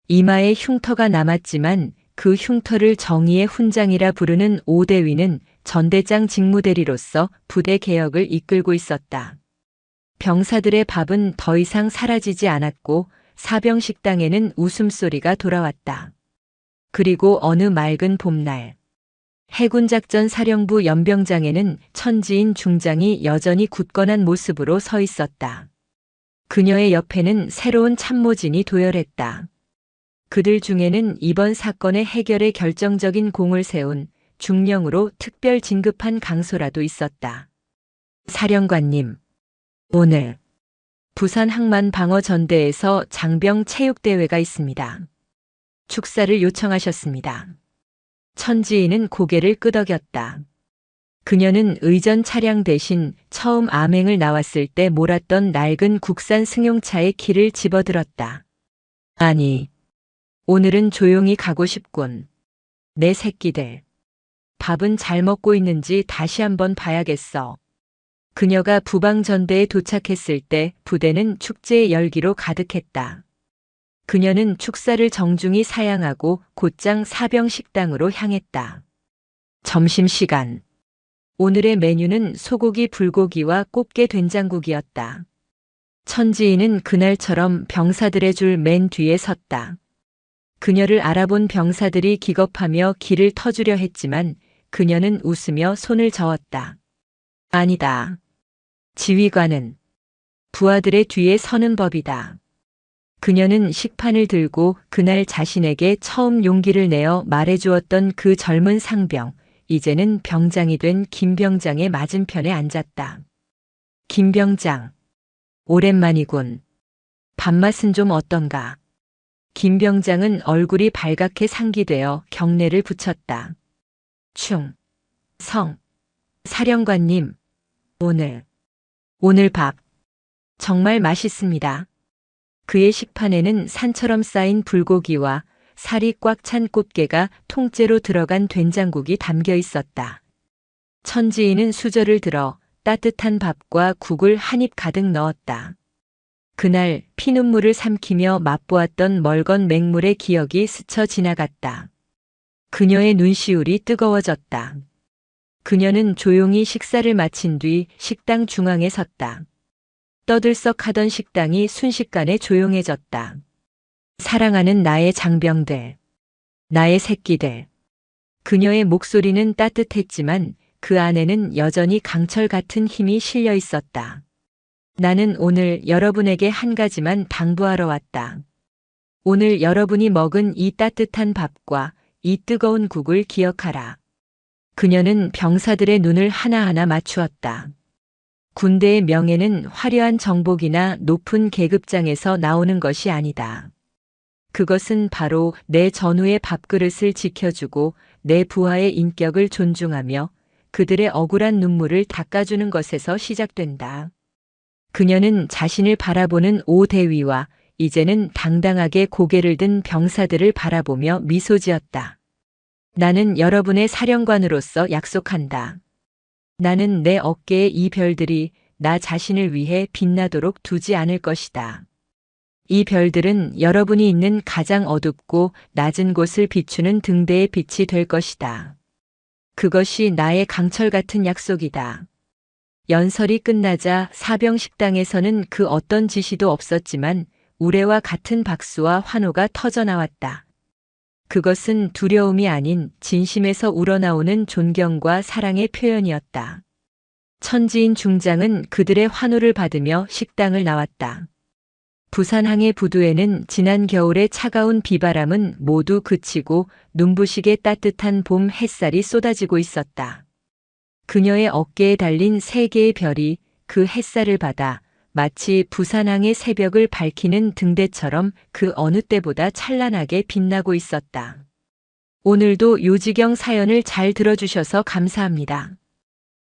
이마에 흉터가 남았지만 그 흉터를 정의의 훈장이라 부르는 오대위는 전대장 직무대리로서 부대 개혁을 이끌고 있었다. 병사들의 밥은 더 이상 사라지지 않았고 사병식당에는 웃음소리가 돌아왔다. 그리고 어느 맑은 봄날 해군작전 사령부 연병장에는 천지인 중장이 여전히 굳건한 모습으로 서 있었다. 그녀의 옆에는 새로운 참모진이 도열했다. 그들 중에는 이번 사건의 해결에 결정적인 공을 세운 중령으로 특별 진급한 강소라도 있었다. 사령관님, 오늘 부산 항만 방어전대에서 장병 체육대회가 있습니다. 축사를 요청하셨습니다. 천지인은 고개를 끄덕였다. 그녀는 의전 차량 대신 처음 암행을 나왔을 때 몰았던 낡은 국산 승용차의 키를 집어들었다. 아니, 오늘은 조용히 가고 싶군. 내 새끼들. 밥은 잘 먹고 있는지 다시 한번 봐야겠어. 그녀가 부방전대에 도착했을 때 부대는 축제의 열기로 가득했다. 그녀는 축사를 정중히 사양하고 곧장 사병식당으로 향했다. 점심시간. 오늘의 메뉴는 소고기 불고기와 꽃게 된장국이었다. 천지인은 그날처럼 병사들의 줄 맨 뒤에 섰다. 그녀를 알아본 병사들이 기겁하며 길을 터주려 했지만 그녀는 웃으며 손을 저었다. 아니다. 지휘관은 부하들의 뒤에 서는 법이다. 그녀는 식판을 들고 그날 자신에게 처음 용기를 내어 말해주었던 그 젊은 상병, 이제는 병장이 된 김병장의 맞은편에 앉았다. 김병장, 오랜만이군. 밥맛은 좀 어떤가? 김병장은 얼굴이 발갛게 상기되어 경례를 붙였다. 사령관님, 오늘 밥 정말 맛있습니다. 그의 식판에는 산처럼 쌓인 불고기와 살이 꽉 찬 꽃게가 통째로 들어간 된장국이 담겨 있었다. 천지인은 수저를 들어 따뜻한 밥과 국을 한 입 가득 넣었다. 그날 피눈물을 삼키며 맛보았던 멀건 맹물의 기억이 스쳐 지나갔다. 그녀의 눈시울이 뜨거워졌다. 그녀는 조용히 식사를 마친 뒤 식당 중앙에 섰다. 떠들썩하던 식당이 순식간에 조용해졌다. 사랑하는 나의 장병들, 나의 새끼들. 그녀의 목소리는 따뜻했지만 그 안에는 여전히 강철 같은 힘이 실려 있었다. 나는 오늘 여러분에게 한 가지만 당부하러 왔다. 오늘 여러분이 먹은 이 따뜻한 밥과 이 뜨거운 국을 기억하라. 그녀는 병사들의 눈을 하나하나 맞추었다. 군대의 명예는 화려한 정복이나 높은 계급장에서 나오는 것이 아니다. 그것은 바로 내 전우의 밥그릇을 지켜주고 내 부하의 인격을 존중하며 그들의 억울한 눈물을 닦아주는 것에서 시작된다. 그녀는 자신을 바라보는 오 대위와 이제는 당당하게 고개를 든 병사들을 바라보며 미소 지었다. 나는 여러분의 사령관으로서 약속한다. 나는 내 어깨의 이 별들이 나 자신을 위해 빛나도록 두지 않을 것이다. 이 별들은 여러분이 있는 가장 어둡고 낮은 곳을 비추는 등대의 빛이 될 것이다. 그것이 나의 강철 같은 약속이다. 연설이 끝나자 사병 식당에서는 그 어떤 지시도 없었지만 우레와 같은 박수와 환호가 터져나왔다. 그것은 두려움이 아닌 진심에서 우러나오는 존경과 사랑의 표현이었다. 천지인 중장은 그들의 환호를 받으며 식당을 나왔다. 부산항의 부두에는 지난 겨울의 차가운 비바람은 모두 그치고 눈부시게 따뜻한 봄 햇살이 쏟아지고 있었다. 그녀의 어깨에 달린 세 개의 별이 그 햇살을 받아 마치 부산항의 새벽을 밝히는 등대처럼 그 어느 때보다 찬란하게 빛나고 있었다. 오늘도 요지경 사연을 잘 들어주셔서 감사합니다.